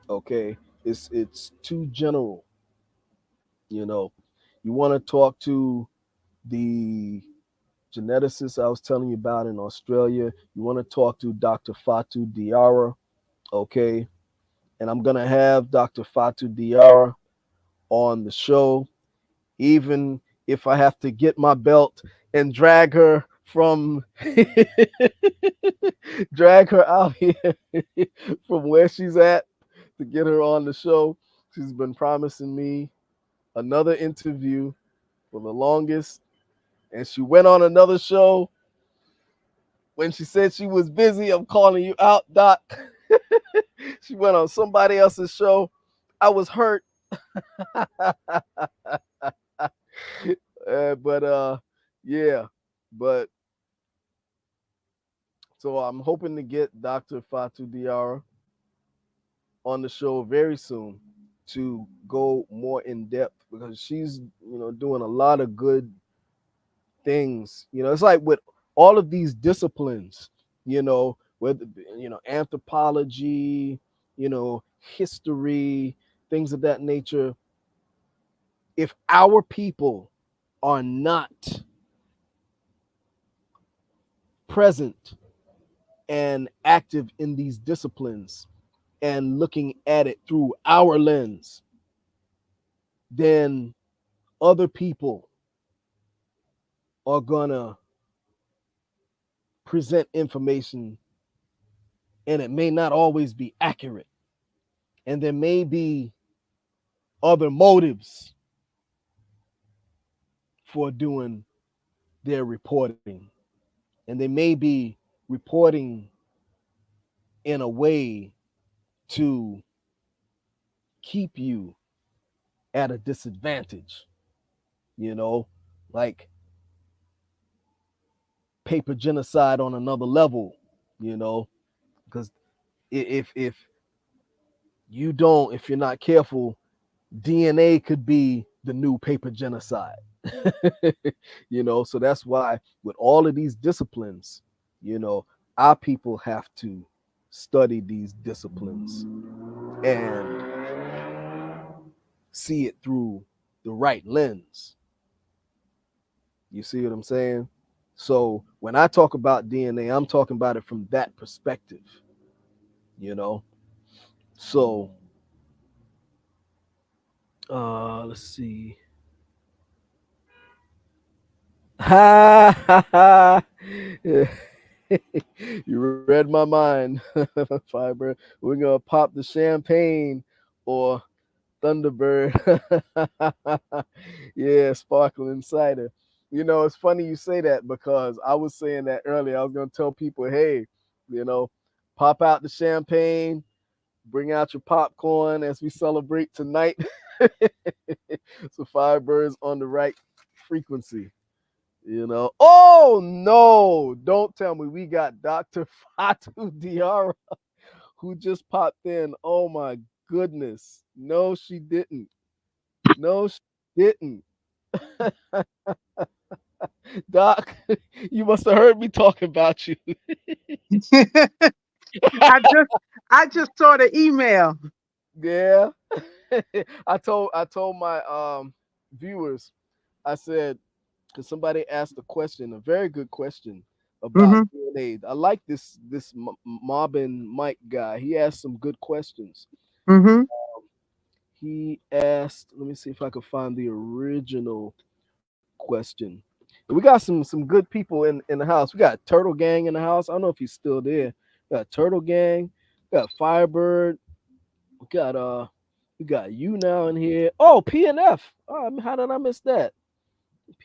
Okay, it's too general. You know, you want to talk to the geneticist I was telling you about in Australia. You want to talk to Dr. Fatu Diarra. Okay, and I'm gonna have Dr. Fatu Diarra on the show, even if I have to get my belt and drag her from drag her out here from where she's at to get her on the show. She's been promising me another interview for the longest, and she went on another show when she said she was busy. I'm calling you out, Doc. She went on somebody else's show. I was hurt. But yeah. But so I'm hoping to get Dr. Fatu Diarra on the show very soon to go more in depth because she's doing a lot of good things. It's like with all of these disciplines, whether anthropology, history, things of that nature. If our people are not present and active in these disciplines and looking at it through our lens, then other people are gonna present information and it may not always be accurate. And there may be other motives for doing their reporting. And they may be reporting in a way to keep you at a disadvantage, you know, like paper genocide on another level, you know, because if you don't, if you're not careful, DNA could be the new paper genocide. So that's why with all of these disciplines, you know, our people have to study these disciplines and see it through the right lens. You see what I'm saying? So when I talk about DNA, I'm talking about it from that perspective, you know. So let's see. Ha ha ha. You read my mind, Fiber. We're gonna pop the champagne or Thunderbird. Yeah, sparkling cider. It's funny you say that because I was saying that earlier. I was gonna tell people, hey, you know, pop out the champagne, bring out your popcorn as we celebrate tonight. So Firebirds on the right frequency. Oh no, don't tell me we got Dr. Fatu Diara who just popped in. Oh my goodness. No, she didn't. No, she didn't. Doc, you must have heard me talking about you. I just I just saw the email. Yeah. I told my viewers, I said, because somebody asked a question, a very good question about Hmm. DNA. I like this Mobbin Mike guy. He asked some good questions. Hmm. He asked, let me see if I can find the original question. We got some good people in the house. We got Turtle Gang in the house. I don't know if he's still there. We got Turtle Gang. We got Firebird. We got we got you now in here. Oh, PNF. Oh, how did I miss that?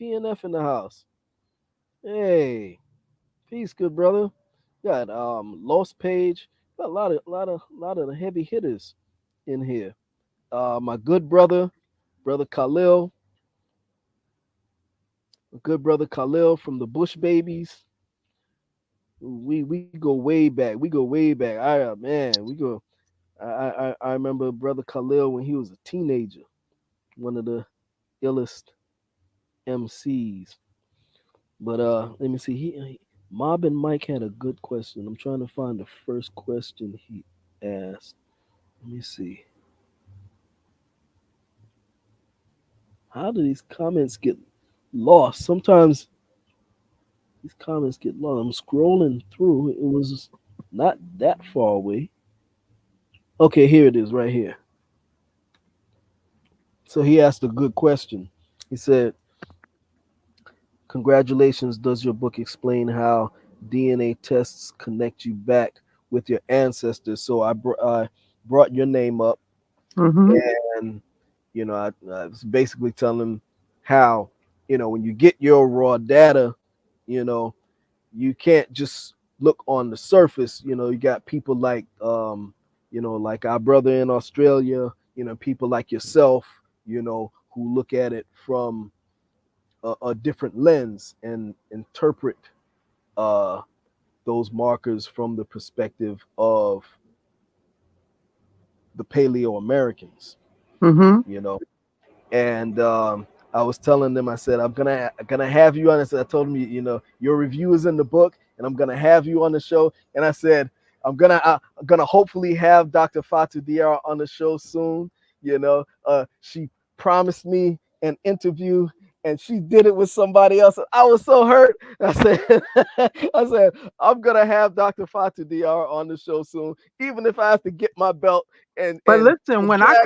PNF in the house. Hey, peace, good brother. Got Lost Page. Got a lot of the heavy hitters in here. My good brother Khalil, good brother Khalil from the Bush Babies. We go way back. We go way back. Man, we go. I remember brother Khalil when he was a teenager. One of the illest MCs. But let me see. Mob and Mike had a good question. I'm trying to find the first question he asked. Let me see. How do these comments get lost? Sometimes these comments get lost. I'm scrolling through. It was not that far away. Okay, here it is, right here. So he asked a good question. He said, "Congratulations. Does your book explain how DNA tests connect you back with your ancestors?" So I brought your name up, Hmm. and I was basically telling him how when you get your raw data, you know you can't just look on the surface. You got people like like our brother in Australia, people like yourself, who look at it from a different lens and interpret uh those markers from the perspective of the Paleo Americans, Hmm. you know and I was telling them, I said, I'm gonna have you on. I said, I told them, your review is in the book, and I'm gonna have you on the show. And I said, I'm gonna hopefully have Dr. Fatu Diarra on the show soon. She promised me an interview, and she did it with somebody else. I was so hurt. I said, I'm gonna have Dr. Fatu Diarra on the show soon, even if I have to get my belt and But and, listen, and when I drag.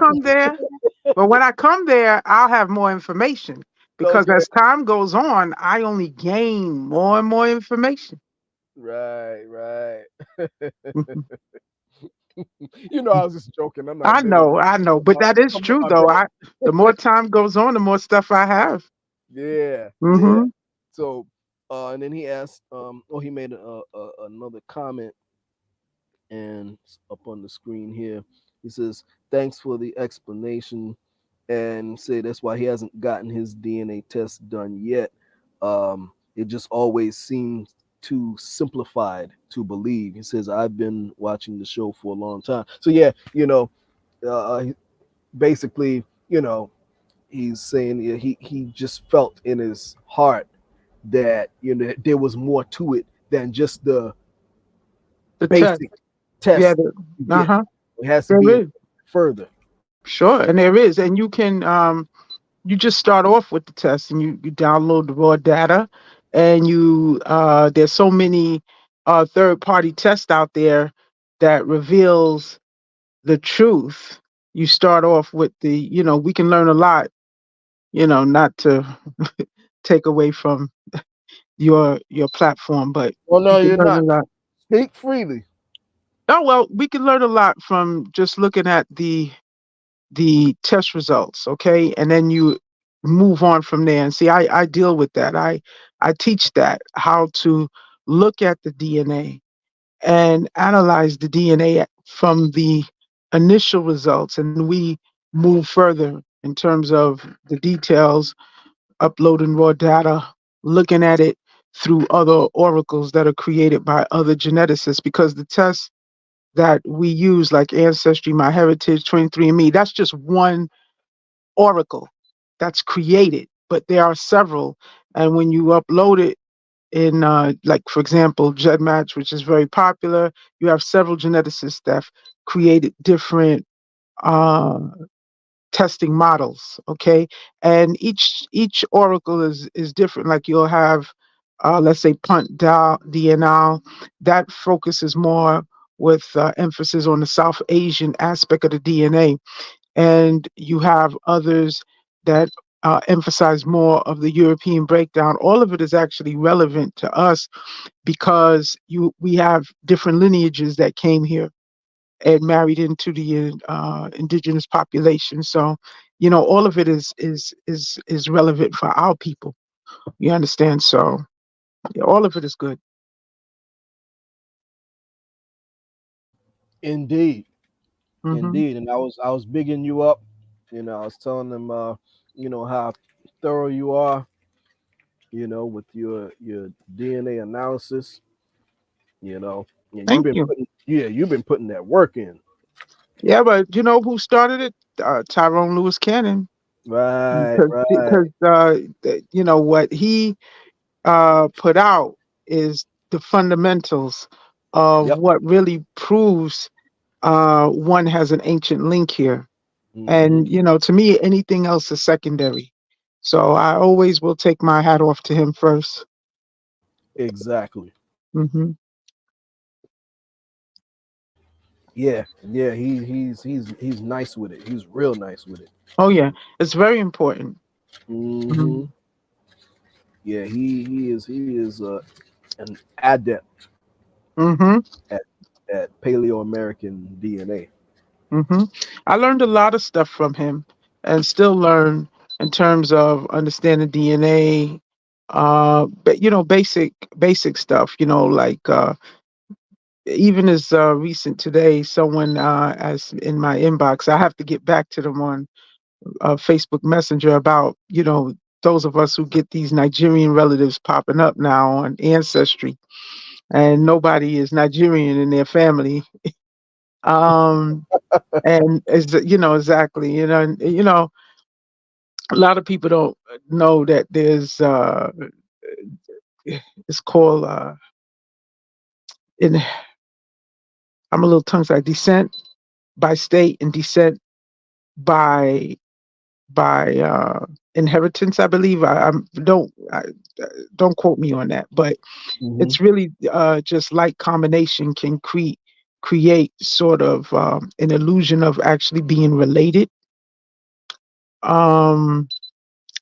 come there, I'll have more information because Okay. as time goes on, I only gain more and more information. Right, right. Mhm. I was just joking. I'm not bitter. I know, but that is Come with true my though. brother. The more time goes on, the more stuff I have. Yeah, yeah. Hmm. So, and then he asked, he made another comment, and up on the screen here, he says, "Thanks for the explanation," and say that's why he hasn't gotten his DNA test done yet. It just always seems too simplified to believe. He says, "I've been watching the show for a long time." So yeah, basically, he's saying he just felt in his heart that there was more to it than just the The test. basic Yeah. test you get. Uh-huh. It has to There be is. further. Sure. And there is. And you can you just start off with the test and you download the raw data and you there's so many third party tests out there that reveals the truth. You start off with the, we can learn a lot, not to take away from your platform, but Oh we no, can you're learn a not. lot. Speak freely. Oh well, we can learn a lot from just looking at the test results, okay? And then you move on from there. And see, I deal with that. I teach that how to look at the DNA and analyze the DNA from the initial results, and we move further in terms of the details, uploading raw data, looking at it through other oracles that are created by other geneticists, because the tests that we use, like Ancestry, MyHeritage, 23andMe, that's just one oracle that's created, but there are several. And when you upload it in, like, for example, GEDmatch, which is very popular, you have several geneticists that have created different uh, testing models. Okay, and each oracle is different. Like you'll have, let's say, Punt DNL that focuses more with emphasis on the South Asian aspect of the DNA, and you have others that emphasize more of the European breakdown. All of it is actually relevant to us because we have different lineages that came here and married into the indigenous population. So, all of it is relevant for our people. You understand? So, yeah, all of it is good. Indeed, Hmm. indeed. And I was bigging you up. I was telling them, how thorough you are. With your DNA analysis. And Thank you. you've been putting that work in. Yeah, but you know who started it? Tyrone Lewis Cannon. Right, Because right. what he put out is the fundamentals of Yep. what really proves one has an ancient link here. Hmm. And to me, anything else is secondary. So I always will take my hat off to him first. Exactly. Hmm. Yeah, yeah. He's nice with it. He's real nice with it. Oh yeah, it's very important. Hmm. Hmm. Yeah, he is an adept Hmm. at Paleo American DNA. Hmm. I learned a lot of stuff from him, and still learn in terms of understanding DNA. But basic stuff. Like even as recent today, someone as in my inbox, I have to get back to them on Facebook Messenger about those of us who get these Nigerian relatives popping up now on Ancestry, and nobody is Nigerian in their family. Um, and exactly, a lot of people don't know that there's it's called in I'm a little tongue tied, descent by state and descent by inheritance, I believe. Don't quote me on that, but Hmm. it's really just like combination can create sort of an illusion of actually being related, um,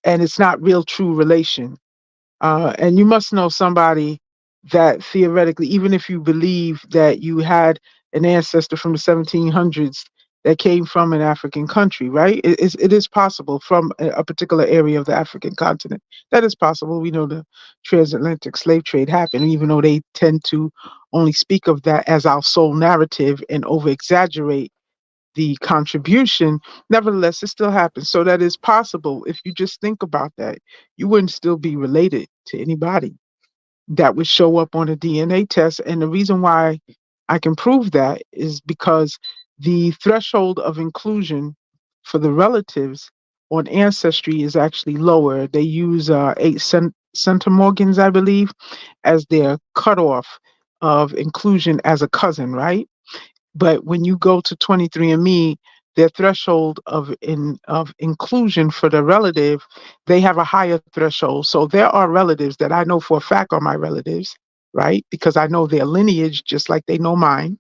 and it's not real true relation. And you must know somebody that theoretically, even if you believe that you had an ancestor from the 1700s that came from an African country, right? It is possible from a particular area of the African continent. That is possible. We know the transatlantic slave trade happened, even though they tend to only speak of that as our sole narrative and over exaggerate the contribution. Nevertheless, it still happens. So that is possible. If you just think about that, you wouldn't still be related to anybody that would show up on a DNA test. And the reason why I can prove that is because the threshold of inclusion for the relatives on Ancestry is actually lower. They use 8 centimorgans, I believe, as their cutoff of inclusion as a cousin, right? But when you go to 23andMe, their threshold of inclusion for the relative, they have a higher threshold. So there are relatives that I know for a fact are my relatives, right? Because I know their lineage just like they know mine.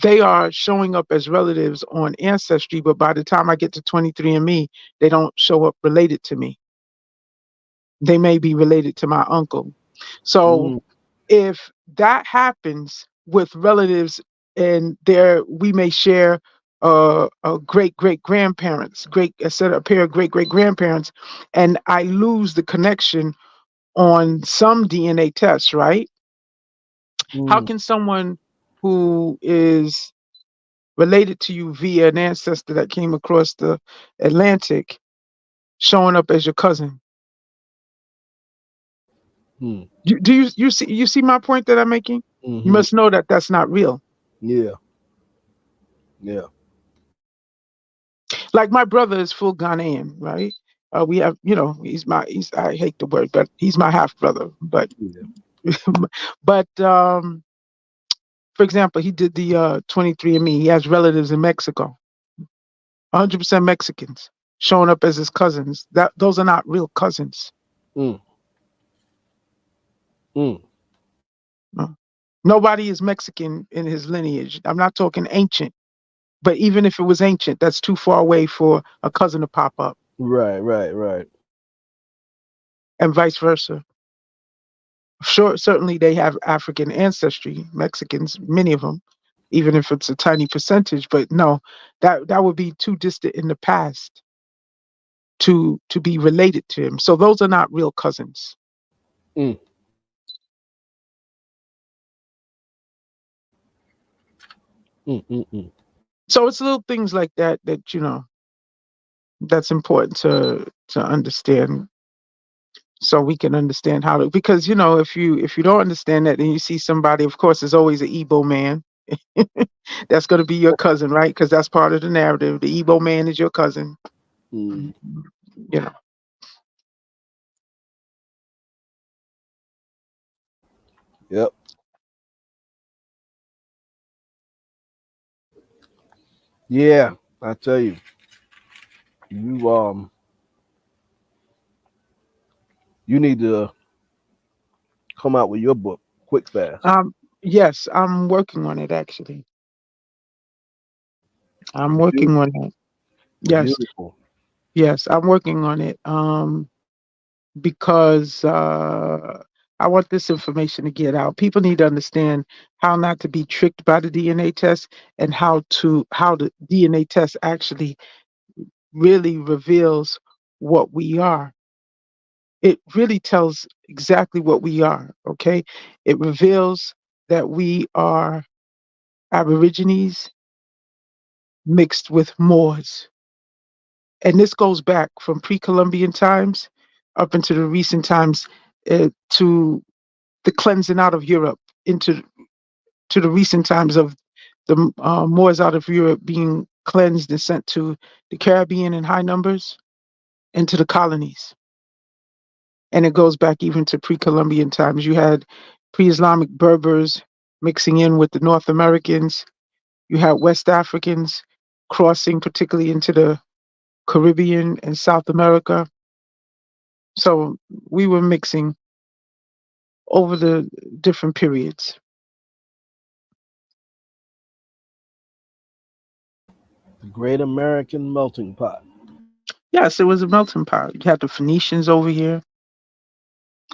They are showing up as relatives on Ancestry, but by the time I get to 23andMe, they don't show up related to me. They may be related to my uncle. So Mm, if that happens with relatives and there we may share a great great grandparents, great a set a pair of great great grandparents, and I lose the connection on some DNA tests, right? How mm, can someone who is related to you via an ancestor that came across the Atlantic showing up as your cousin? mm, Do you see my point that I'm making? You hmm. must know that that's not real. Yeah, yeah. Like my brother is full Ghanaian, right? We have, he's I hate the word, but he's my half brother. But Yeah. but for example, he did the 23andMe. He has relatives in Mexico, 100% Mexicans, showing up as his cousins. That those are not real cousins. Mm, mm. No. Nobody is Mexican in his lineage. I'm not talking ancient, but even if it was ancient, that's too far away for a cousin to pop up, Right, right, right. and vice versa. Sure, certainly they have African ancestry, Mexicans, many of them, even if it's a tiny percentage. But no, that would be too distant in the past to be related to him. So those are not real cousins. Mm, mm, mm, mm. So it's little things like that that that's important to understand, so we can understand how to. Because if you don't understand that, and you see somebody, of course, there's always an Igbo man. That's going to be your cousin, right? Because that's part of the narrative. The Igbo man is your cousin. Mm. You know. Yep. Yeah. I tell you, you you need to come out with your book quick fast. Yes, I'm working on it actually. I'm working Beautiful. on it. Yes, Beautiful. yes, I'm working on it. Because I want this information to get out. People need to understand how not to be tricked by the DNA test, and how the DNA test actually really reveals what we are. It really tells exactly what we are. Okay, it reveals that we are Aborigines mixed with Moors. And this goes back from pre-Columbian times up into the recent times, to the cleansing out of Europe, into to the recent times of the Moors out of Europe being cleansed and sent to the Caribbean in high numbers and to the colonies. And it goes back even to pre-Columbian times. You had pre-Islamic Berbers mixing in with the North Americans. You had West Africans crossing, particularly into the Caribbean and South America. So we were mixing over the different periods. The Great American Melting Pot. Yes, it was a melting pot. You had the Phoenicians over here.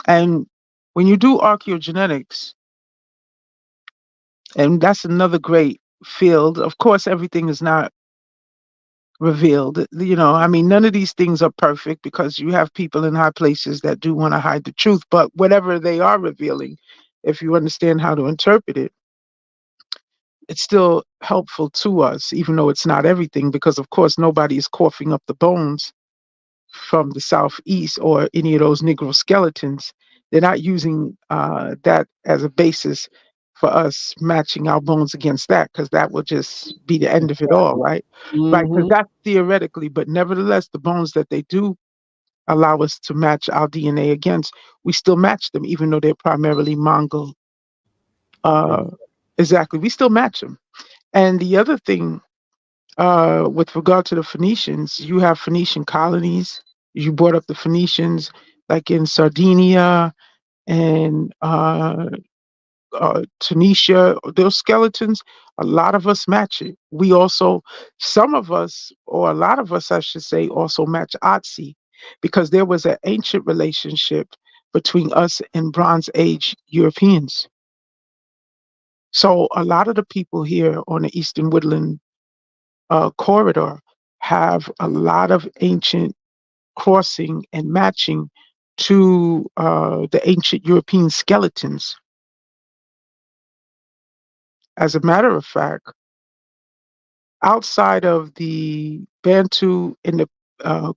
And when you do archaeogenetics, and that's another great field, of course, everything is not revealed. I mean, none of these things are perfect because you have people in high places that do want to hide the truth. But whatever they are revealing, if you understand how to interpret it, it's still helpful to us, even though it's not everything, because of course, nobody is coughing up the bones from the southeast or any of those Negro skeletons. They're not using that as a basis for us matching our bones against that, because that would just be the end of it all, Exactly. right? Right, because Mm-hmm. that's theoretically, but nevertheless, the bones that they do allow us to match our DNA against, we still match them, even though they're primarily Mongol. Uh, exactly, we still match them. And the other thing, with regard to the Phoenicians, you have Phoenician colonies. You brought up the Phoenicians, like in Sardinia and Tunisia, those skeletons, a lot of us match it. We also, some of us, or a lot of us, I should say, also match Otzi, because there was an ancient relationship between us and Bronze Age Europeans. So a lot of the people here on the Eastern Woodland corridor have a lot of ancient crossing and matching to the ancient European skeletons. As a matter of fact, outside of the Bantu and the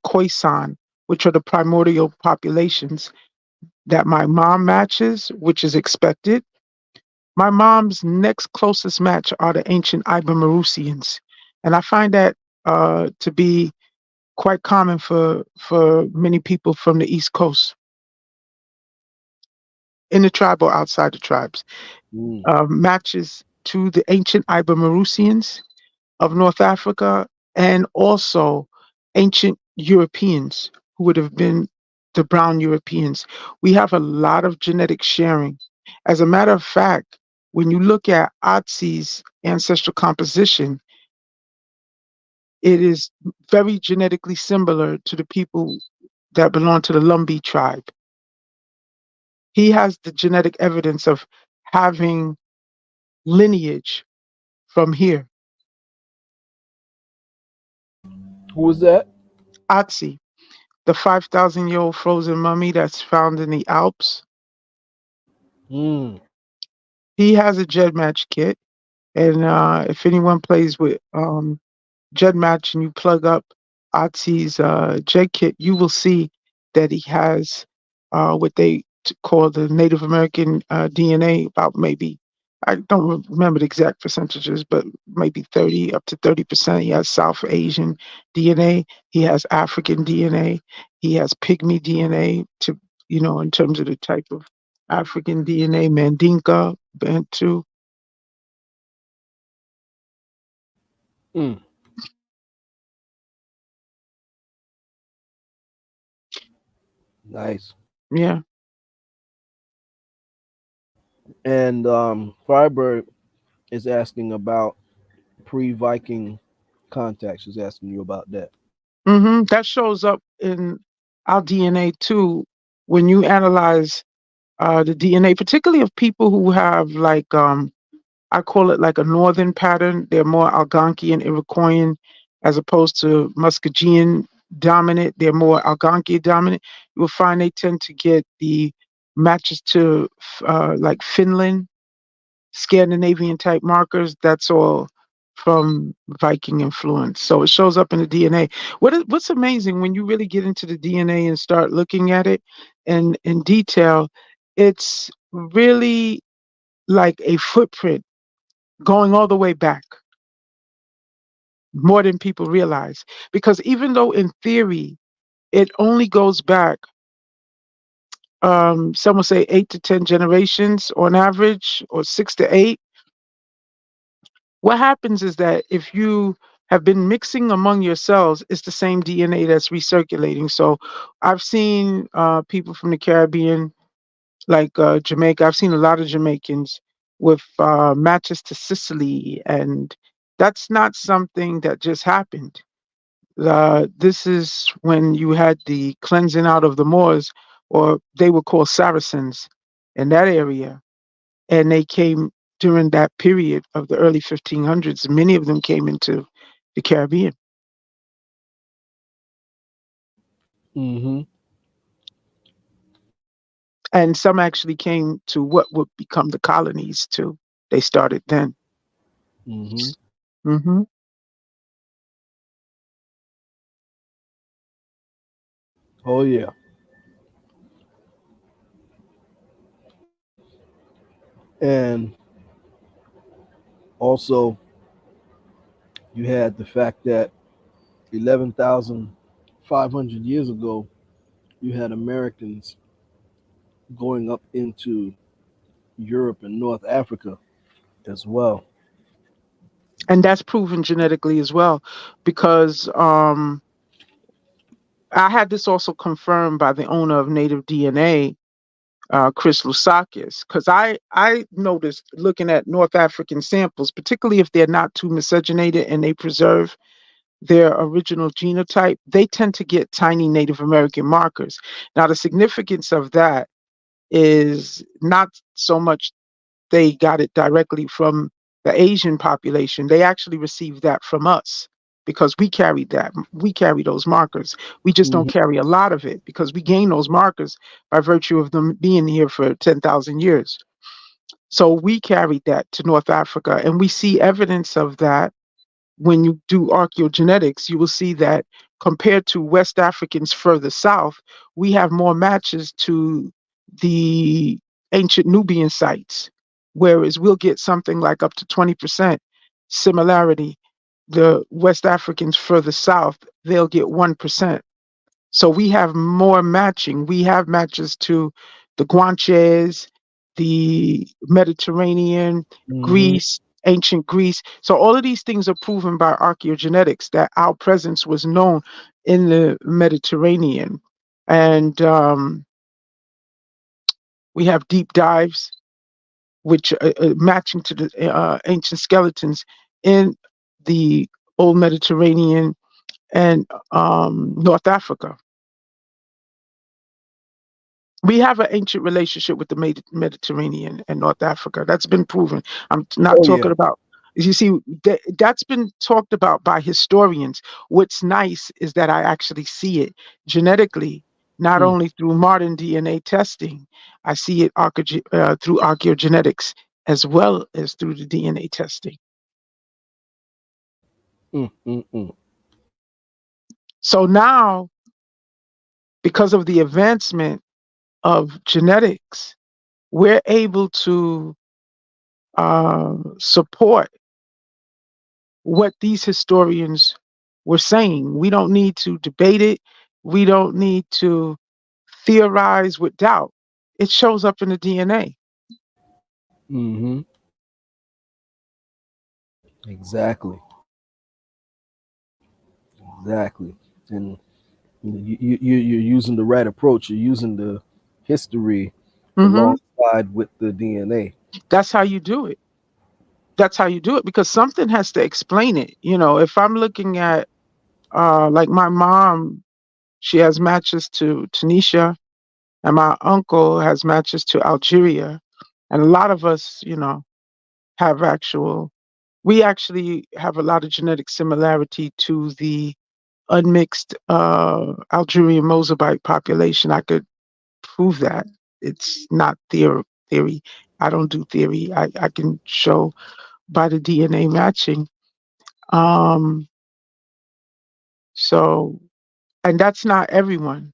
Khoisan, which are the primordial populations that my mom matches, which is expected, my mom's next closest match are the ancient Ibermarusians. And I find that to be quite common for many people from the East Coast, in the tribe or outside the tribes. Mm. Matches to the ancient Ibermarusians of North Africa, and also ancient Europeans who would have been the brown Europeans. We have a lot of genetic sharing. As a matter of fact, when you look at Otzi's ancestral composition, it is very genetically similar to the people that belong to the Lumbee tribe. He has the genetic evidence of having lineage from here. Who was that? Otzi, the 5,000-year-old frozen mummy that's found in the Alps, Mm. he has a Jed Match kit. And if anyone plays with Jed Match and you plug up Otzi's Jed kit, you will see that he has what they call the Native American DNA, about maybe, I don't remember the exact percentages, but maybe 30 up to 30%. He has South Asian DNA. He has African DNA. He has Pygmy DNA to, in terms of the type of African DNA, Mandinka, Bantu. Mm. Nice. Yeah. And Firebird is asking about pre-Viking contacts. She's asking you about that. That shows up in our DNA too. When you analyze the DNA, particularly of people who have like, I call it like a northern pattern. They're more Algonquian, Iroquoian, as opposed to Muskogean dominant. They're more Algonquian dominant. You will find they tend to get the matches to like Finland, Scandinavian type markers. That's all from Viking influence. So it shows up in the DNA. What's amazing when you really get into the DNA and start looking at it in detail, it's really like a footprint going all the way back, more than people realize. Because even though in theory it only goes back, some will say 8 to 10 generations on average, or 6 to 8. What happens is that if you have been mixing among yourselves, it's the same DNA that's recirculating. So I've seen people from the Caribbean, like Jamaica. I've seen a lot of Jamaicans with matches to Sicily, and that's not something that just happened. This is when you had the cleansing out of the Moors, or they were called Saracens in that area, and they came during that period of the early 1500s. Many of them came into the Caribbean, Mm-hmm. and some actually came to what would become the colonies too. They started then. Mm-hmm. Hmm. Oh yeah. And Also, you had the fact that 11,500 years ago, you had Americans going up into Europe and North Africa as well. And that's proven genetically as well, because I had this also confirmed by the owner of Native DNA, Chris Lusakis, because I noticed looking at North African samples, particularly if they're not too miscegenated and they preserve their original genotype, they tend to get tiny Native American markers. Now, the significance of that is not so much they got it directly from the Asian population. They actually received that from us because we carried that. We carry those markers. We just don't Hmm. carry a lot of it because we gain those markers by virtue of them being here for 10,000 years. So we carried that to North Africa, and we see evidence of that when you do archaeogenetics. You will see that compared to West Africans further south, we have more matches to the ancient Nubian sites, whereas we'll get something like up to 20% similarity. The West Africans further south, they'll get 1%. So we have more matching. We have matches to the Guanches, the Mediterranean, Hmm. Greece, ancient Greece. So all of these things are proven by archaeogenetics that our presence was known in the Mediterranean. And we have deep dives, which matching to the ancient skeletons in the old Mediterranean and North Africa. We have an ancient relationship with the Mediterranean and North Africa. That's been proven. I'm not Oh yeah. talking about, you see, that's been talked about by historians. What's nice is that I actually see it genetically, not Mm, only through modern DNA testing, I see it through archaeogenetics as well as through the DNA testing. mm. So now, because of the advancement of genetics, we're able to support what these historians were saying. We don't need to debate it. We don't need to theorize with doubt. It shows up in the DNA. Hmm. Exactly. Exactly. And you're using the right approach. You're using the history Hmm. alongside with the DNA. That's how you do it. That's how you do it because something has to explain it. You know, if I'm looking at like my mom, she has matches to Tunisia, and my uncle has matches to Algeria, and a lot of us, have we actually have a lot of genetic similarity to the unmixed Algerian Mozambique population. I could prove that. It's not theory. I don't do theory. I can show by the DNA matching. Um, so, and that's not everyone.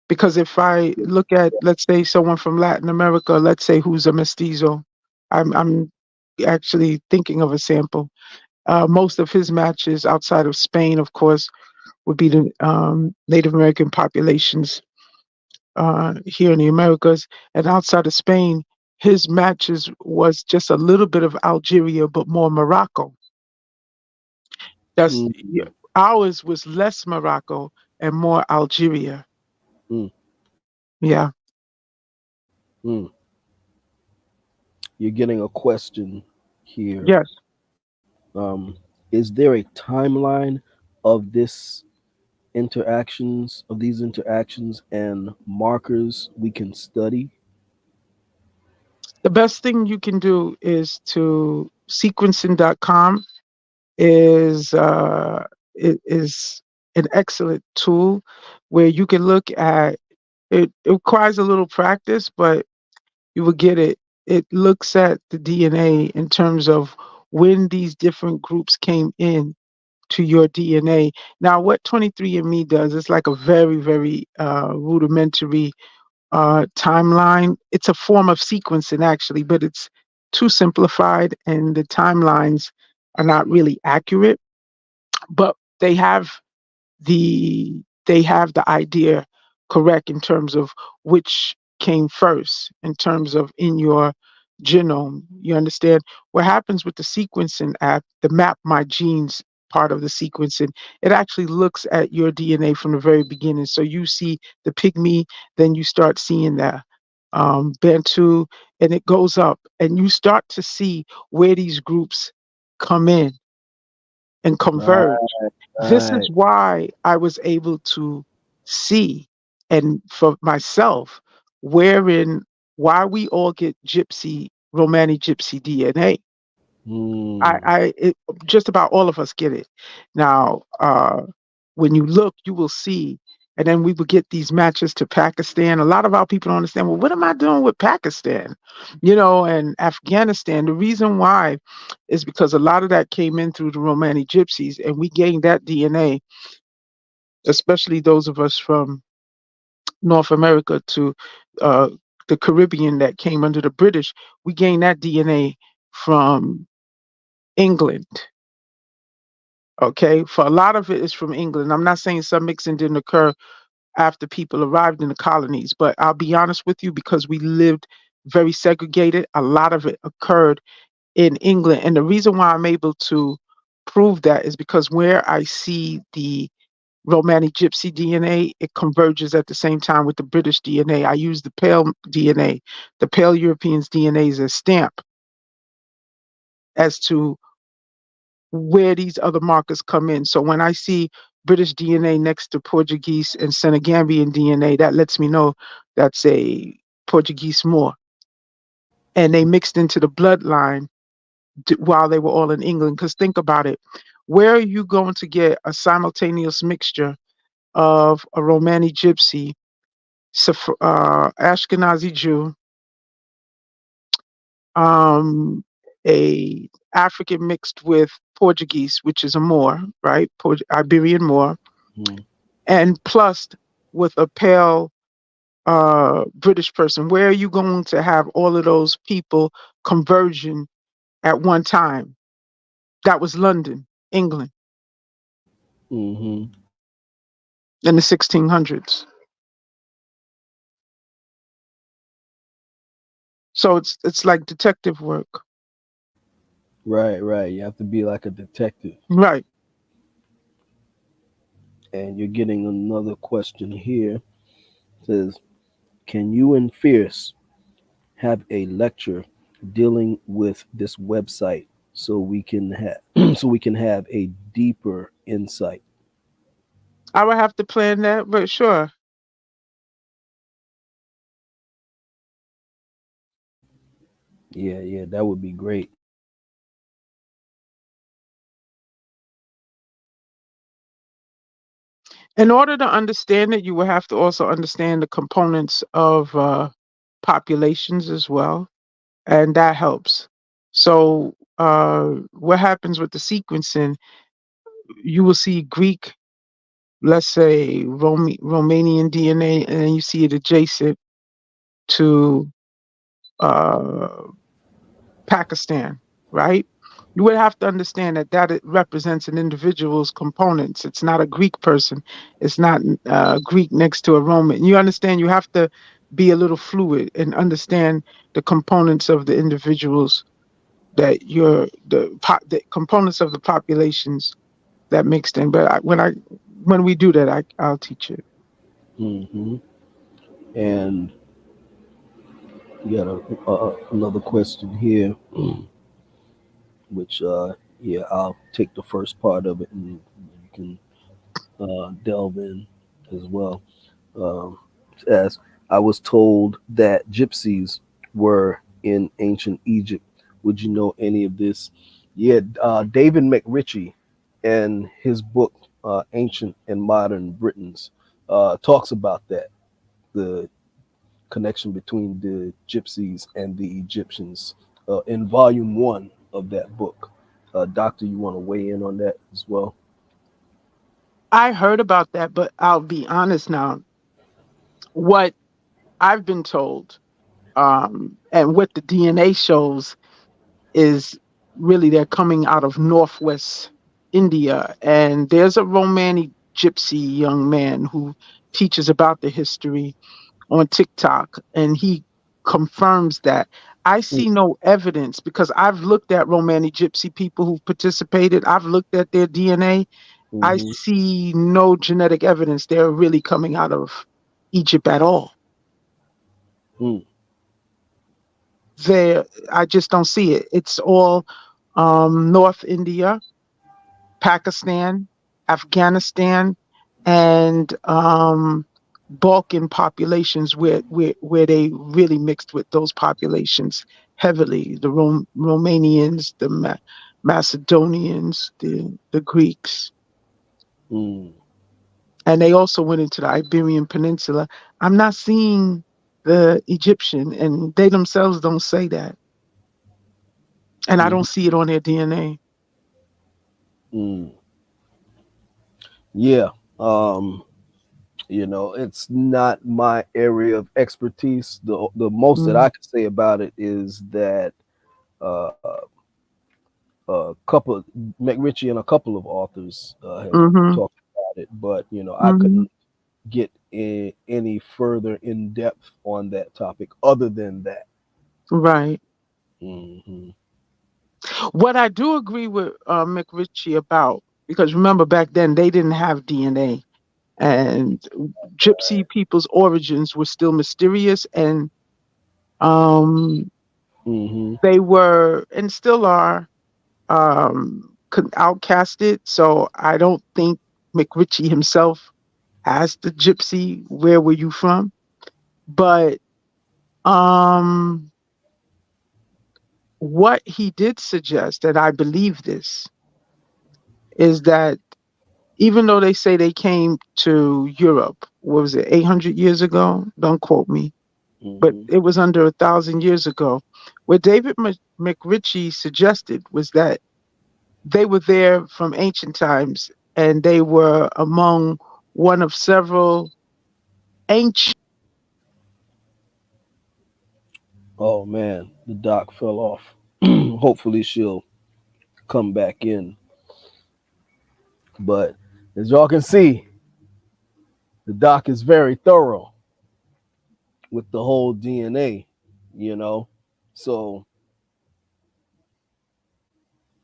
Because if I look at, let's say, someone from Latin America, let's say who's a mestizo, I'm actually thinking of a sample. Most of his matches outside of Spain, of course, would be the Native American populations here in the Americas. And outside of Spain, his matches was just a little bit of Algeria, but more Morocco. That's Mm, yeah, ours was less Morocco and more Algeria. mm, Yeah. mm. You're getting a question here. Yes. Is there a timeline of this interactions of these interactions and markers we can study? The best thing you can do is to sequencing.com is is an excellent tool where you can look at it. It requires a little practice, but you will get it. It looks at the DNA in terms of when these different groups came in to your DNA. Now, what 23andMe does is like a very, very rudimentary timeline. It's a form of sequencing, actually, but it's too simplified and the timelines are not really accurate, but they have the idea correct in terms of which came first in terms of in your genome. You understand what happens with the sequencing app, the map my genes part of the sequencing, it actually looks at your DNA from the very beginning. So you see the pygmy, then you start seeing the Bantu, and it goes up, and you start to see where these groups come in and Right, converge. This is right. why I was able to see, and for myself, wherein why we all get gypsy, Romani gypsy DNA. Mm, Just about all of us get it. Now, when you look, you will see, and then we would get these matches to Pakistan. A lot of our people don't understand. Well, what am I doing with Pakistan? And Afghanistan. The reason why is because a lot of that came in through the Romani gypsies, and we gained that DNA, especially those of us from North America to uh, the Caribbean that came under the British. We gained that DNA from England. Okay, for a lot of it is from England. I'm not saying some mixing didn't occur after people arrived in the colonies, but I'll be honest with you, because we lived very segregated, a lot of it occurred in England. And the reason why I'm able to prove that is because where I see the Romani Gypsy DNA, it converges at the same time with the British DNA. I use the pale DNA, the pale Europeans' DNA as a stamp as to where these other markers come in. So when I see British DNA next to Portuguese and Senegambian DNA, that lets me know that's a Portuguese Moor. And they mixed into the bloodline while they were all in England. Because think about it, where are you going to get a simultaneous mixture of a Romani Gypsy, Ashkenazi Jew, um, a African mixed with Portuguese, which is a Moor, right? Iberian Moor, mm, and plus with a pale British person. Where are you going to have all of those people converging at one time? That was London, England, mm-hmm. in the 1600s. So it's like detective work, Right, right. You have to be like a detective. right? And you're getting another question here. It says, can you and Fierce have a lecture dealing with this website so we can have so we can have a deeper insight? I would have to plan that, but sure. Yeah, yeah, that would be great. In order to understand it, you will have to also understand the components of populations as well, and that helps. So, what happens with the sequencing? You will see Greek, let's say Romanian DNA, and then you see it adjacent to uh, Pakistan, right? You would have to understand that it represents an individual's components. It's not a Greek person. It's not Greek next to a Roman. You understand? You have to be a little fluid and understand the components of the individuals that the components of the populations that mixed in. But when we do that, I'll teach it. Hmm. And you got another question here, which yeah, I'll take the first part of it, and you can delve in as well. Um, as I was told that gypsies were in ancient Egypt. Would you know any of this? Yeah, David McRitchie, in his book "Ancient and Modern Britons," talks about that, the connection between the gypsies and the Egyptians, in volume one of that book. Doctor, you want to weigh in on that as well? I heard about that, but I'll be honest now. What I've been told, and what the DNA shows. is really they're coming out of northwest India. And there's a Romani gypsy young man who teaches about the history on TikTok, and he confirms that. I see no evidence because I've looked at Romani gypsy people who participated. I've looked at their DNA. I Mm-hmm. see no genetic evidence they're really coming out of Egypt at all. Mm, There, I just don't see it. It's all North India, Pakistan, Afghanistan, and Balkan populations where they really mixed with those populations heavily. The Romanians, the Macedonians, the Greeks, mm, and they also went into the Iberian Peninsula. I'm not seeing the Egyptian, and they themselves don't say that, and I mm, don't see it on their DNA. mm. Yeah. Um, it's not my area of expertise. The most that Mm, I could say about it is that uh, a couple McRitchie and a couple of authors have mm-hmm, talked about it, but I mm-hmm, couldn't get any further in depth on that topic other than that. right. Hmm. What I do agree with McRitchie about, because remember back then they didn't have DNA, and Gypsy people's origins were still mysterious, and um, Hmm. they were and still are outcasted. So I don't think McRitchie himself asked the Gypsy, "Where were you from?" But um, what he did suggest, and I believe this, is that even though they say they came to Europe, what was it, 800 years ago? Don't quote me, but Hmm. it was under 1,000 years ago. What David McRitchie suggested was that they were there from ancient times and they were among one of several ancient. Oh man, the doc fell off. Hopefully she'll come back in. But as y'all can see, the doc is very thorough with the whole DNA, you know. So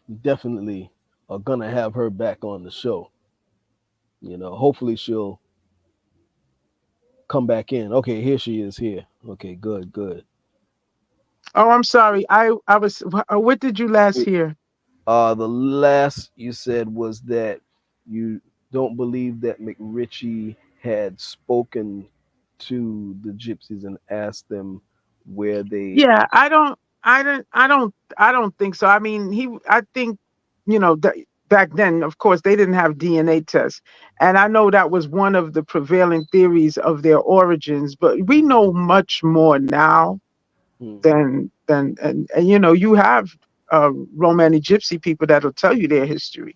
we definitely are gonna have her back on the show. Hopefully she'll come back in. Okay, here she is here. Okay, good, good. Oh, I'm sorry. I was. What did you last hear? The last you said was that you don't believe that McRitchie had spoken to the gypsies and asked them where they. Yeah, I don't think so. I mean, I think, back then, of course, they didn't have DNA tests. And I know that was one of the prevailing theories of their origins, but we know much more now Hmm. than and you have Romani gypsy people that'll tell you their history.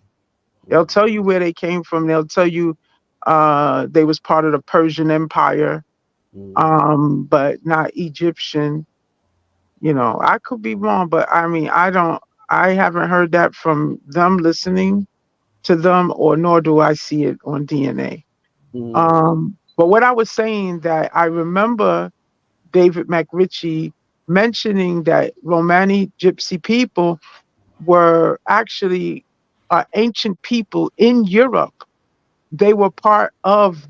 They'll tell you where they came from. They'll tell you they was part of the Persian Empire, Hmm. but not Egyptian. I could be wrong, but I mean, I haven't heard that from them listening to them, or nor do I see it on DNA. Hmm. But what I was saying, that I remember David McRitchie mentioning that Romani Gypsy people were actually ancient people in Europe. They were part of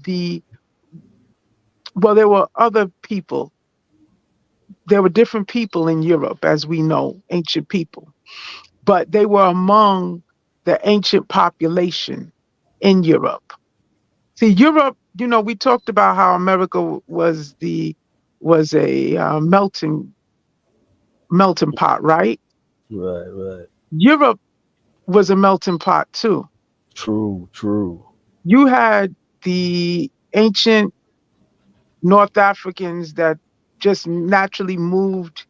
well, there were other people. There were different people in Europe, as we know, ancient people, but they were among the ancient population in Europe. See, Europe, we talked about how America was a melting pot, right? Right, right. Europe was a melting pot too. True, true. You had the ancient North Africans that just naturally moved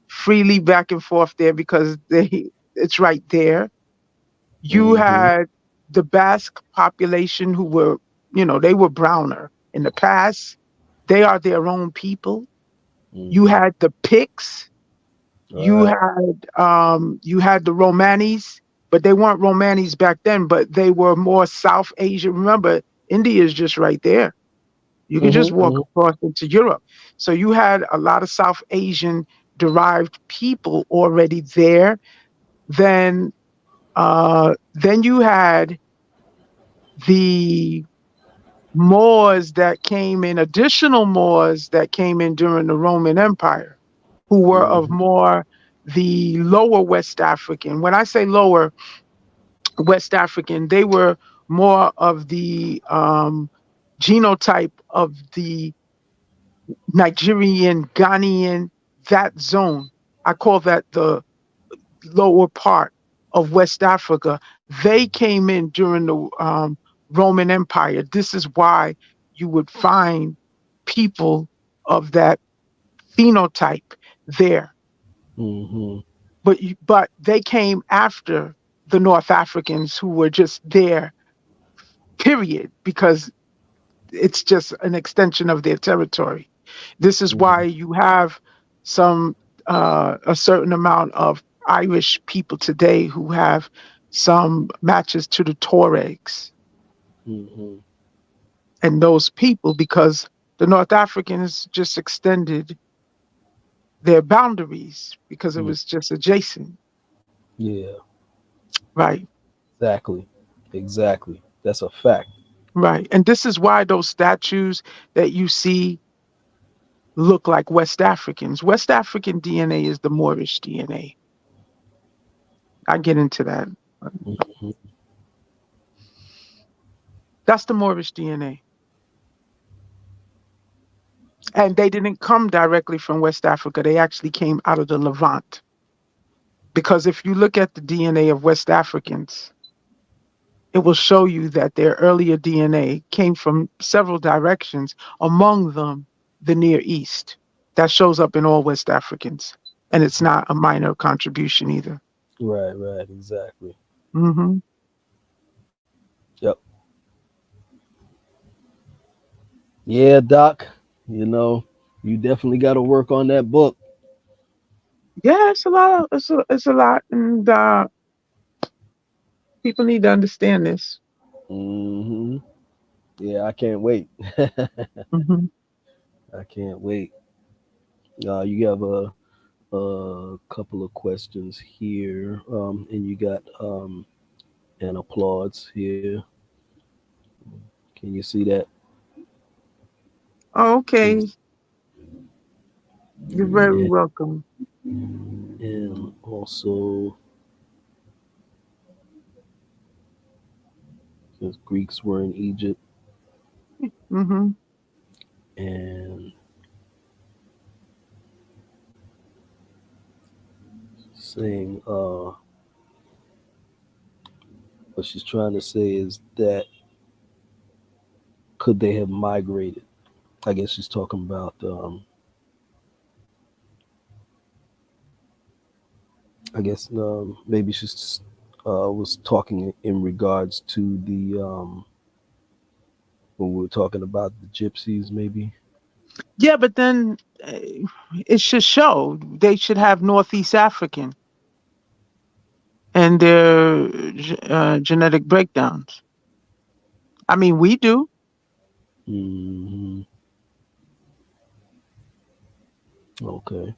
freely back and forth there because it's right there. You Hmm. had the Basque population who were, they were browner in the past. They are their own people. You Hmm. had the Picts. All right. You had the Romanis, but they weren't Romanis back then, but they were more South Asia. Remember, India is just right there. You could just Mm-hmm, walk mm-hmm, across into Europe. So you had a lot of South Asian derived people already there. Then then you had the Moors that came in, additional Moors that came in during the Roman Empire, who were of mm-hmm, more the lower West African. When I say lower West African, they were more of the genotype of the Nigerian, Ghanaian, that zone. I call that the lower part of West Africa. They came in during the Roman Empire. This is why you would find people of that phenotype there. mm-hmm. But they came after the North Africans who were just there, period, because it's just an extension of their territory. This is why you have some a certain amount of Irish people today who have some matches to the Tuaregs Mm-hmm. and those people because the North Africans just extended their boundaries because it Mm. was just adjacent, Yeah, right? exactly. Exactly. That's a fact. Right. And this is why those statues that you see look like West Africans. West African DNA is the Moorish DNA. I get into that. Mm-hmm. That's the Moorish DNA. And they didn't come directly from West Africa. They actually came out of the Levant. Because if you look at the DNA of West Africans, it will show you that their earlier DNA came from several directions, among them the Near East. That shows up in all West Africans. And it's not a minor contribution either. Right, right, exactly. Hmm. Yep. Yeah, Doc, you know, you definitely got to work on that book. Yeah, it's a lot. It's a lot. And people need to understand this. Hmm. Yeah, I can't wait. Hmm. I can't wait. You have a couple of questions here, and you got an applause here. Can you see that? Can you, Okay. You're very and, welcome. and also, since Greeks were in Egypt, Hmm. and saying what she's trying to say is that could they have migrated? I guess she's talking about I guess maybe she's was talking in regards to the when we were talking about the gypsies, maybe. Yeah, but then it should show they should have Northeast African and their genetic breakdowns. I mean, we do. Hmm. Okay.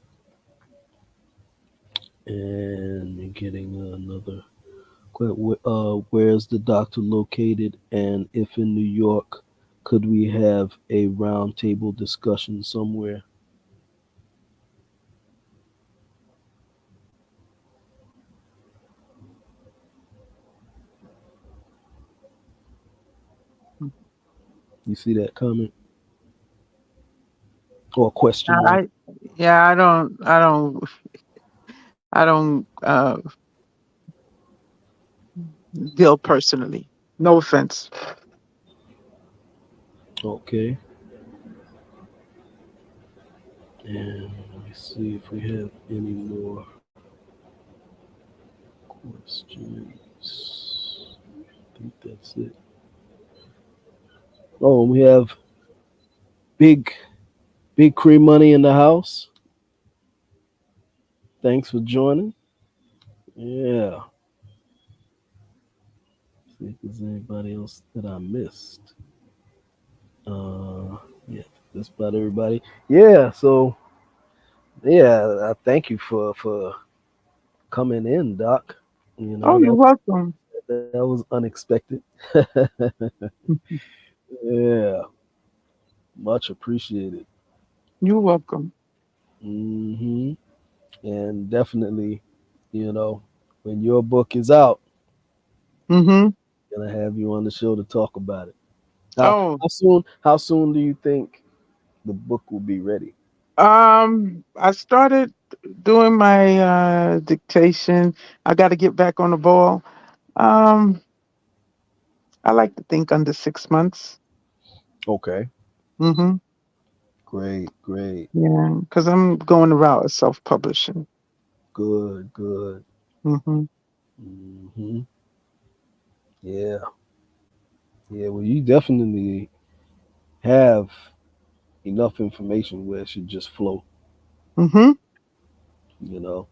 And getting another. Where's the doctor located? And if in New York, could we have a roundtable discussion somewhere? You see that comment or question rather? I yeah, I don't deal personally. No offense. Okay. And let me see if we have any more questions. I think that's it. Oh, we have big, big cream money in the house. Thanks for joining. Yeah. See if there's anybody else that I missed. Yeah, just about everybody. Yeah, so yeah, I thank you for coming in, Doc. You Oh, know you're welcome. that was unexpected. Yeah, much appreciated. You're welcome. Hmm. And definitely, you know, when your book is out, Mm-hmm. gonna have you on the show to talk about it. Oh, How soon do you think the book will be ready? I started doing my dictation. I got to get back on the ball. Um, I like to think under 6 months. Okay. Mm-hmm. Great, great. Yeah, because I'm going the route of self-publishing. Good, good. Mm-hmm. Hmm. Yeah. Yeah, well you definitely have enough information where it should just flow, Mm-hmm. you know.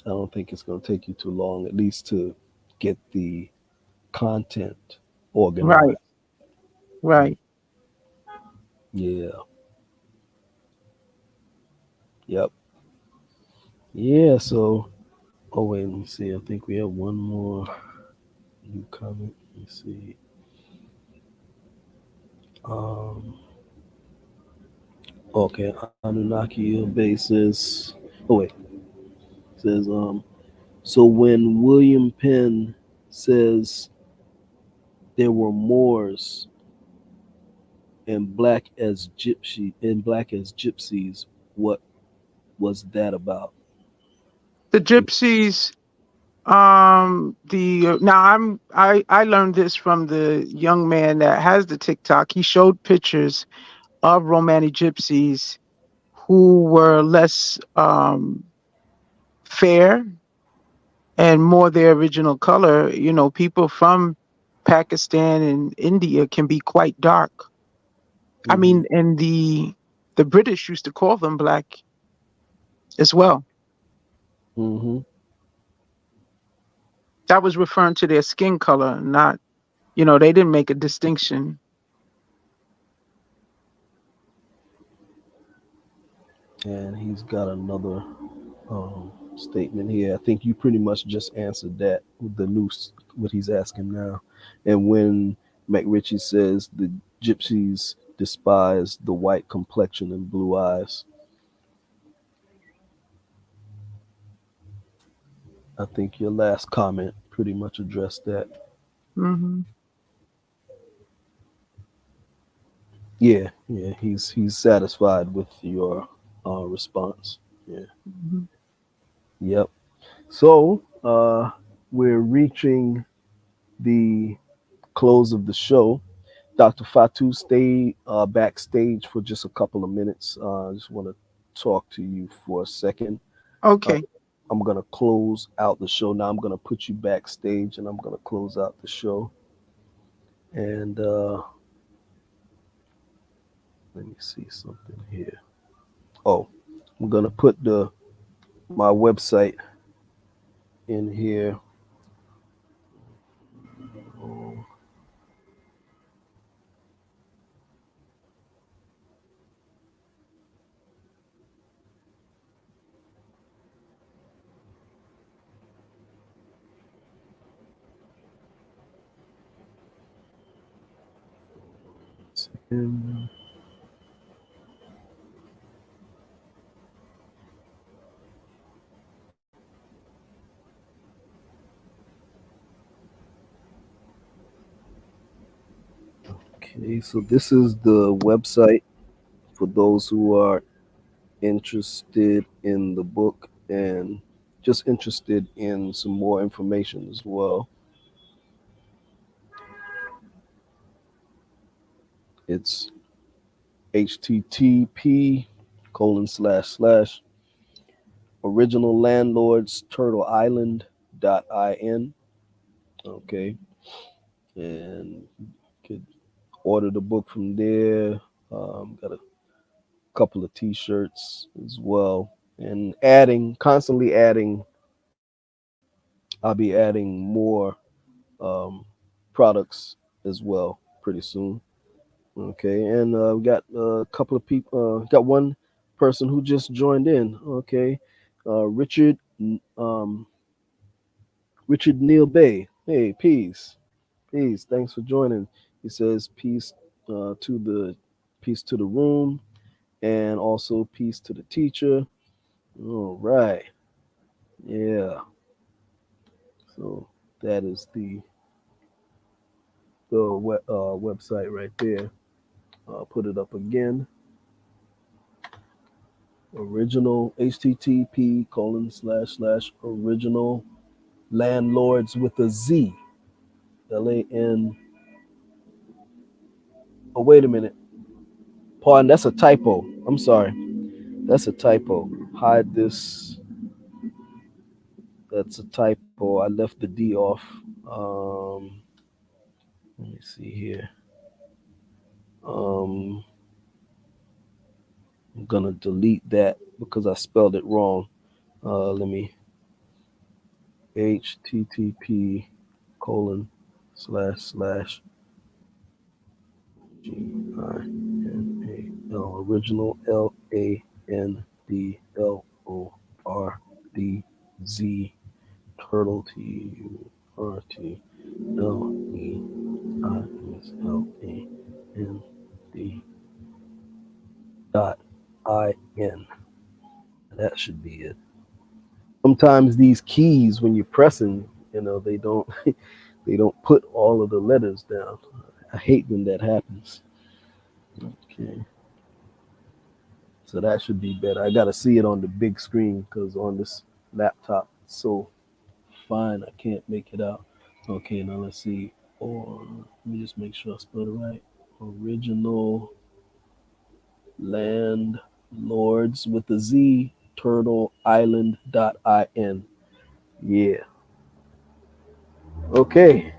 I don't think it's gonna take you too long, at least to get the content Right. organized. Right. Yeah. Yep. Yeah, so oh wait, let me see. I think we have one more new comment. Let me see. Um okay, Anunnaki basis. Oh wait, says so when William Penn says there were Moors and black as gypsies, what was that about? The gypsies. The now I learned this from the young man that has the TikTok. He showed pictures of Romani gypsies who were less fair and more their original color. You know, people from Pakistan and India can be quite dark. I Hmm. mean, and the British used to call them black as well. Hmm. That was referring to their skin color, not, you know, they didn't make a distinction. And he's got another statement here. I think you pretty much just answered that with the noose, what he's asking now. And when McRitchie says the gypsies despise the white complexion and blue eyes, I think your last comment pretty much addressed that. Hmm. Yeah, yeah, he's satisfied with your response. Yeah, Hmm. yep. So we're reaching the close of the show. Dr. Fatu, stay backstage for just a couple of minutes. I just want to talk to you for a second. Uh, Okay. I'm going to close out the show now. I'm going to put you backstage and I'm going to close out the show. And let me see something here. Oh, I'm going to put my website in here. Oh, second. Okay, so this is the website for those who are interested in the book and just interested in some more information as well. It's http colon slash slash original landlords turtle island .in. Okay, and you could order the book from there. Got a couple of t-shirts as well. and adding, constantly adding. I'll be adding more um, products as well pretty soon. Okay, and we got a couple of people. Got one person who just joined in. Okay, Richard, Richard Neil Bay. Hey, peace, peace. Thanks for joining. He says peace to the peace to the room, and also peace to the teacher. All right, yeah. So that is the website right there. I'll put it up again. Original HTTP colon slash slash original landlords with a Z. LAN. Oh, wait a minute. Pardon, that's a typo. I'm sorry. That's a typo. Hide this. That's a typo. I left the D off. Um, Let me see here. Um, I'm gonna delete that because I spelled it wrong. Let me HTTP colon slash slash GINAL original LANDLORD turtle TURTLEISLAND .IN. That should be it. Sometimes these keys, when you're pressing, they don't they don't put all of the letters down. I hate when that happens. Okay, so that should be better. I gotta see it on the big screen because on this laptop it's so fine I can't make it out. Okay, now let's see. Or let me just make sure I spelled it right. Original landlords with a Z turtle island.in. Yeah. Okay.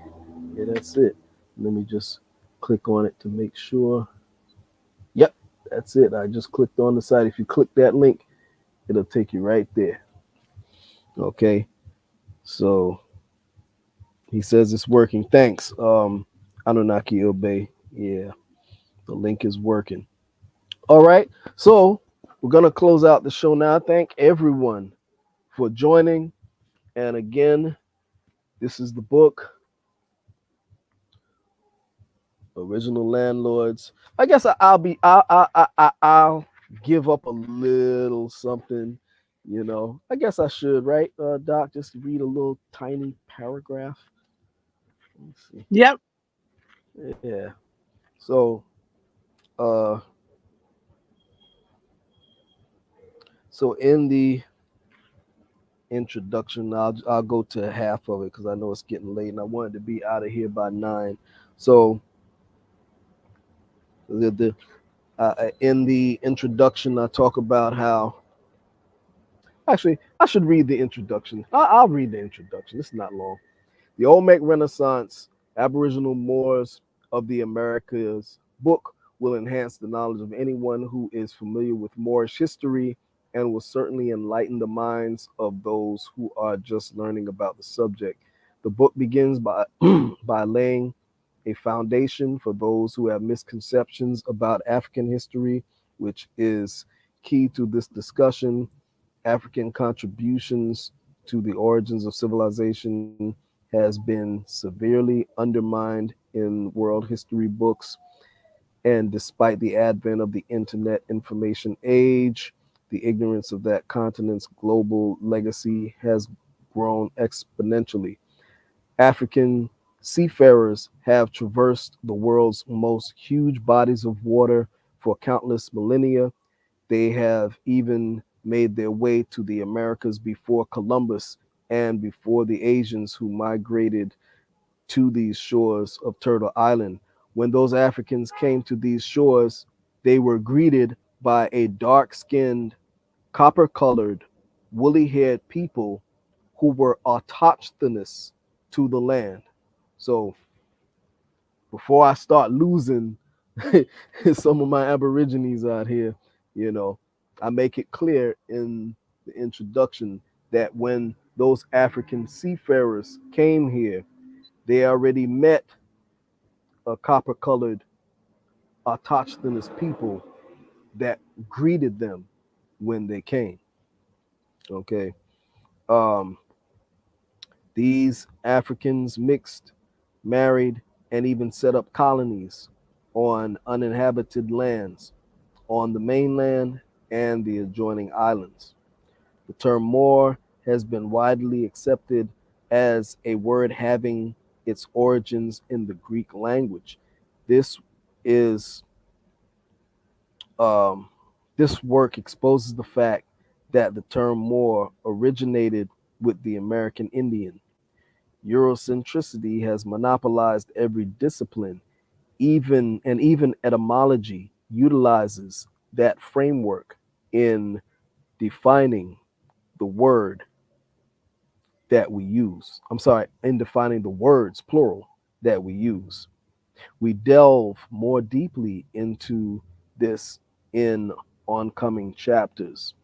Yeah, that's it. Let me just click on it to make sure. Yep, that's it. I just clicked on the site. If you click that link, it'll take you right there. Okay. So he says it's working. Thanks. Anunnaki Obey. Yeah, the link is working. All right. So we're gonna close out the show now. Thank everyone for joining. And again, this is the book, Original Landlords. I guess I'll be I'll give up a little something. I guess I should, right, Doc? Just read a little tiny paragraph. Let's see. Yep. Yeah. So, uh, so in the introduction, I'll go to half of it because I know it's getting late and I wanted to be out of here by 9. So the in the introduction, I talk about how. Actually, I should read the introduction. I'll read the introduction. It's not long. The Olmec Renaissance, Aboriginal Moors of the Americas book will enhance the knowledge of anyone who is familiar with Moorish history and will certainly enlighten the minds of those who are just learning about the subject. The book begins by, by laying a foundation for those who have misconceptions about African history, which is key to this discussion. African contributions to the origins of civilization has been severely undermined in world history books. And despite the advent of the internet information age, the ignorance of that continent's global legacy has grown exponentially. African seafarers have traversed the world's most huge bodies of water for countless millennia. They have even made their way to the Americas before Columbus and before the Asians who migrated to these shores of Turtle Island. When those Africans came to these shores, they were greeted by a dark skinned, copper colored, woolly haired people who were autochthonous to the land. So before I start losing some of my Aborigines out here, you know, I make it clear in the introduction that when those African seafarers came here, they already met a copper colored autochthonous people that greeted them when they came. Okay. Um, these Africans mixed, married, and even set up colonies on uninhabited lands on the mainland and the adjoining islands. The term Moor has been widely accepted as a word having its origins in the Greek language. This is um, this work exposes the fact that the term Moor originated with the American Indian. Eurocentricity has monopolized every discipline, even etymology utilizes that framework in defining the word that we use. I'm sorry, in defining the words, plural, that we use. We delve more deeply into this in oncoming chapters.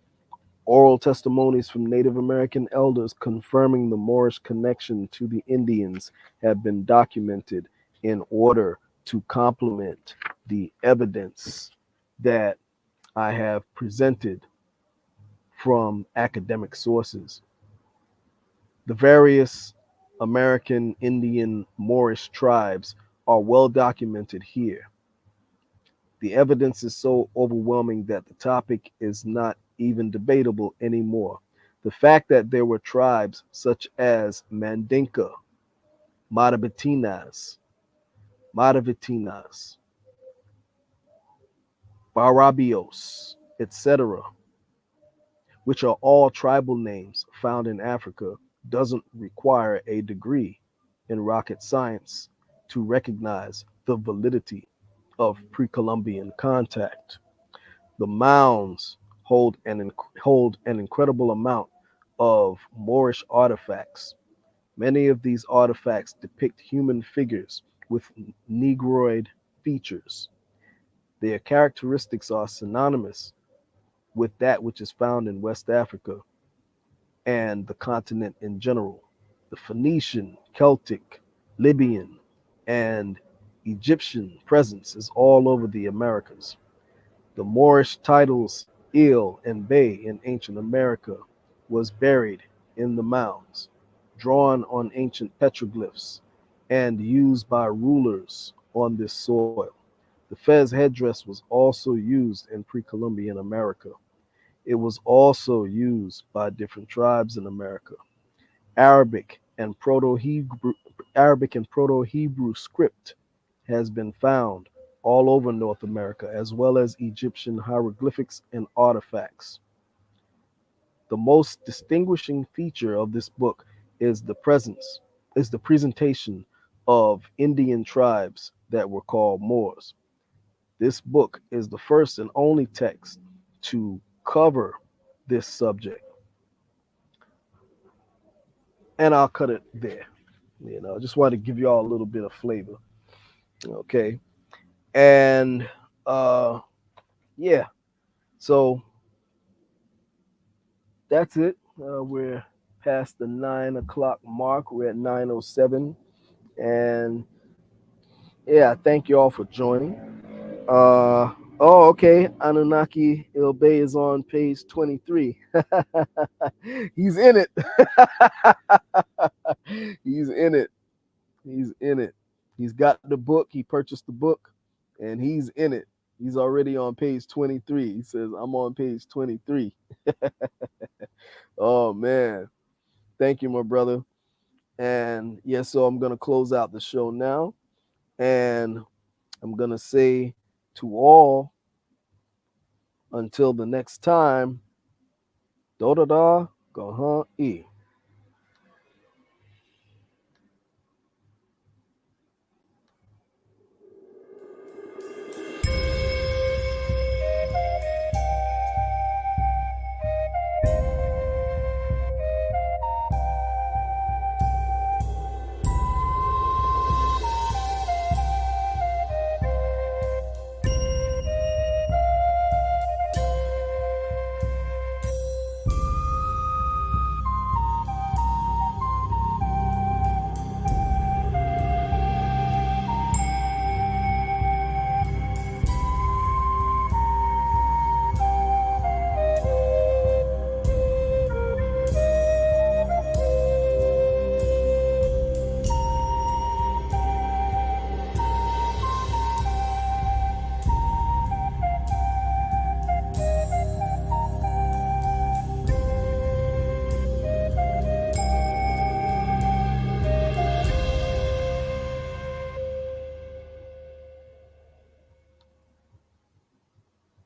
Oral testimonies from Native American elders confirming the Moorish connection to the Indians have been documented in order to complement the evidence that I have presented from academic sources. The various American Indian Moorish tribes are well documented here. The evidence is so overwhelming that the topic is not even debatable anymore. The fact that there were tribes such as Mandinka, Matabitinas, Matavitinas, Barabios, etc., which are all tribal names found in Africa, doesn't require a degree in rocket science to recognize the validity of pre Columbian contact. The mounds hold an incredible amount of Moorish artifacts. Many of these artifacts depict human figures with negroid features. Their characteristics are synonymous with that which is found in West Africa and the continent in general. The Phoenician, Celtic, Libyan, and Egyptian presence is all over the Americas. The Moorish titles Il and Bey in ancient America was buried in the mounds, drawn on ancient petroglyphs, and used by rulers on this soil. The fez headdress was also used in pre Columbian America. It was also used by different tribes in America. Arabic and Proto-Hebrew script has been found all over North America, as well as Egyptian hieroglyphics and artifacts. The most distinguishing feature of this book is the presentation of Indian tribes that were called Moors. This book is the first and only text to cover this subject, and I'll cut it there. I just wanted to give you all a little bit of flavor. Okay. And yeah, so that's it. We're past the 9 o'clock mark. We're at 9:07, and yeah, thank you all for joining. Oh, okay. Anunnaki Ilbay is on page 23. He's in it. He's in it. He's in it. He's got the book. He purchased the book, and he's in it. He's already on page 23. He says, I'm on page 23. Oh, man. Thank you, my brother. And yeah, so I'm going to close out the show now. And I'm going to say to all, until the next time, do da da, go huh, e.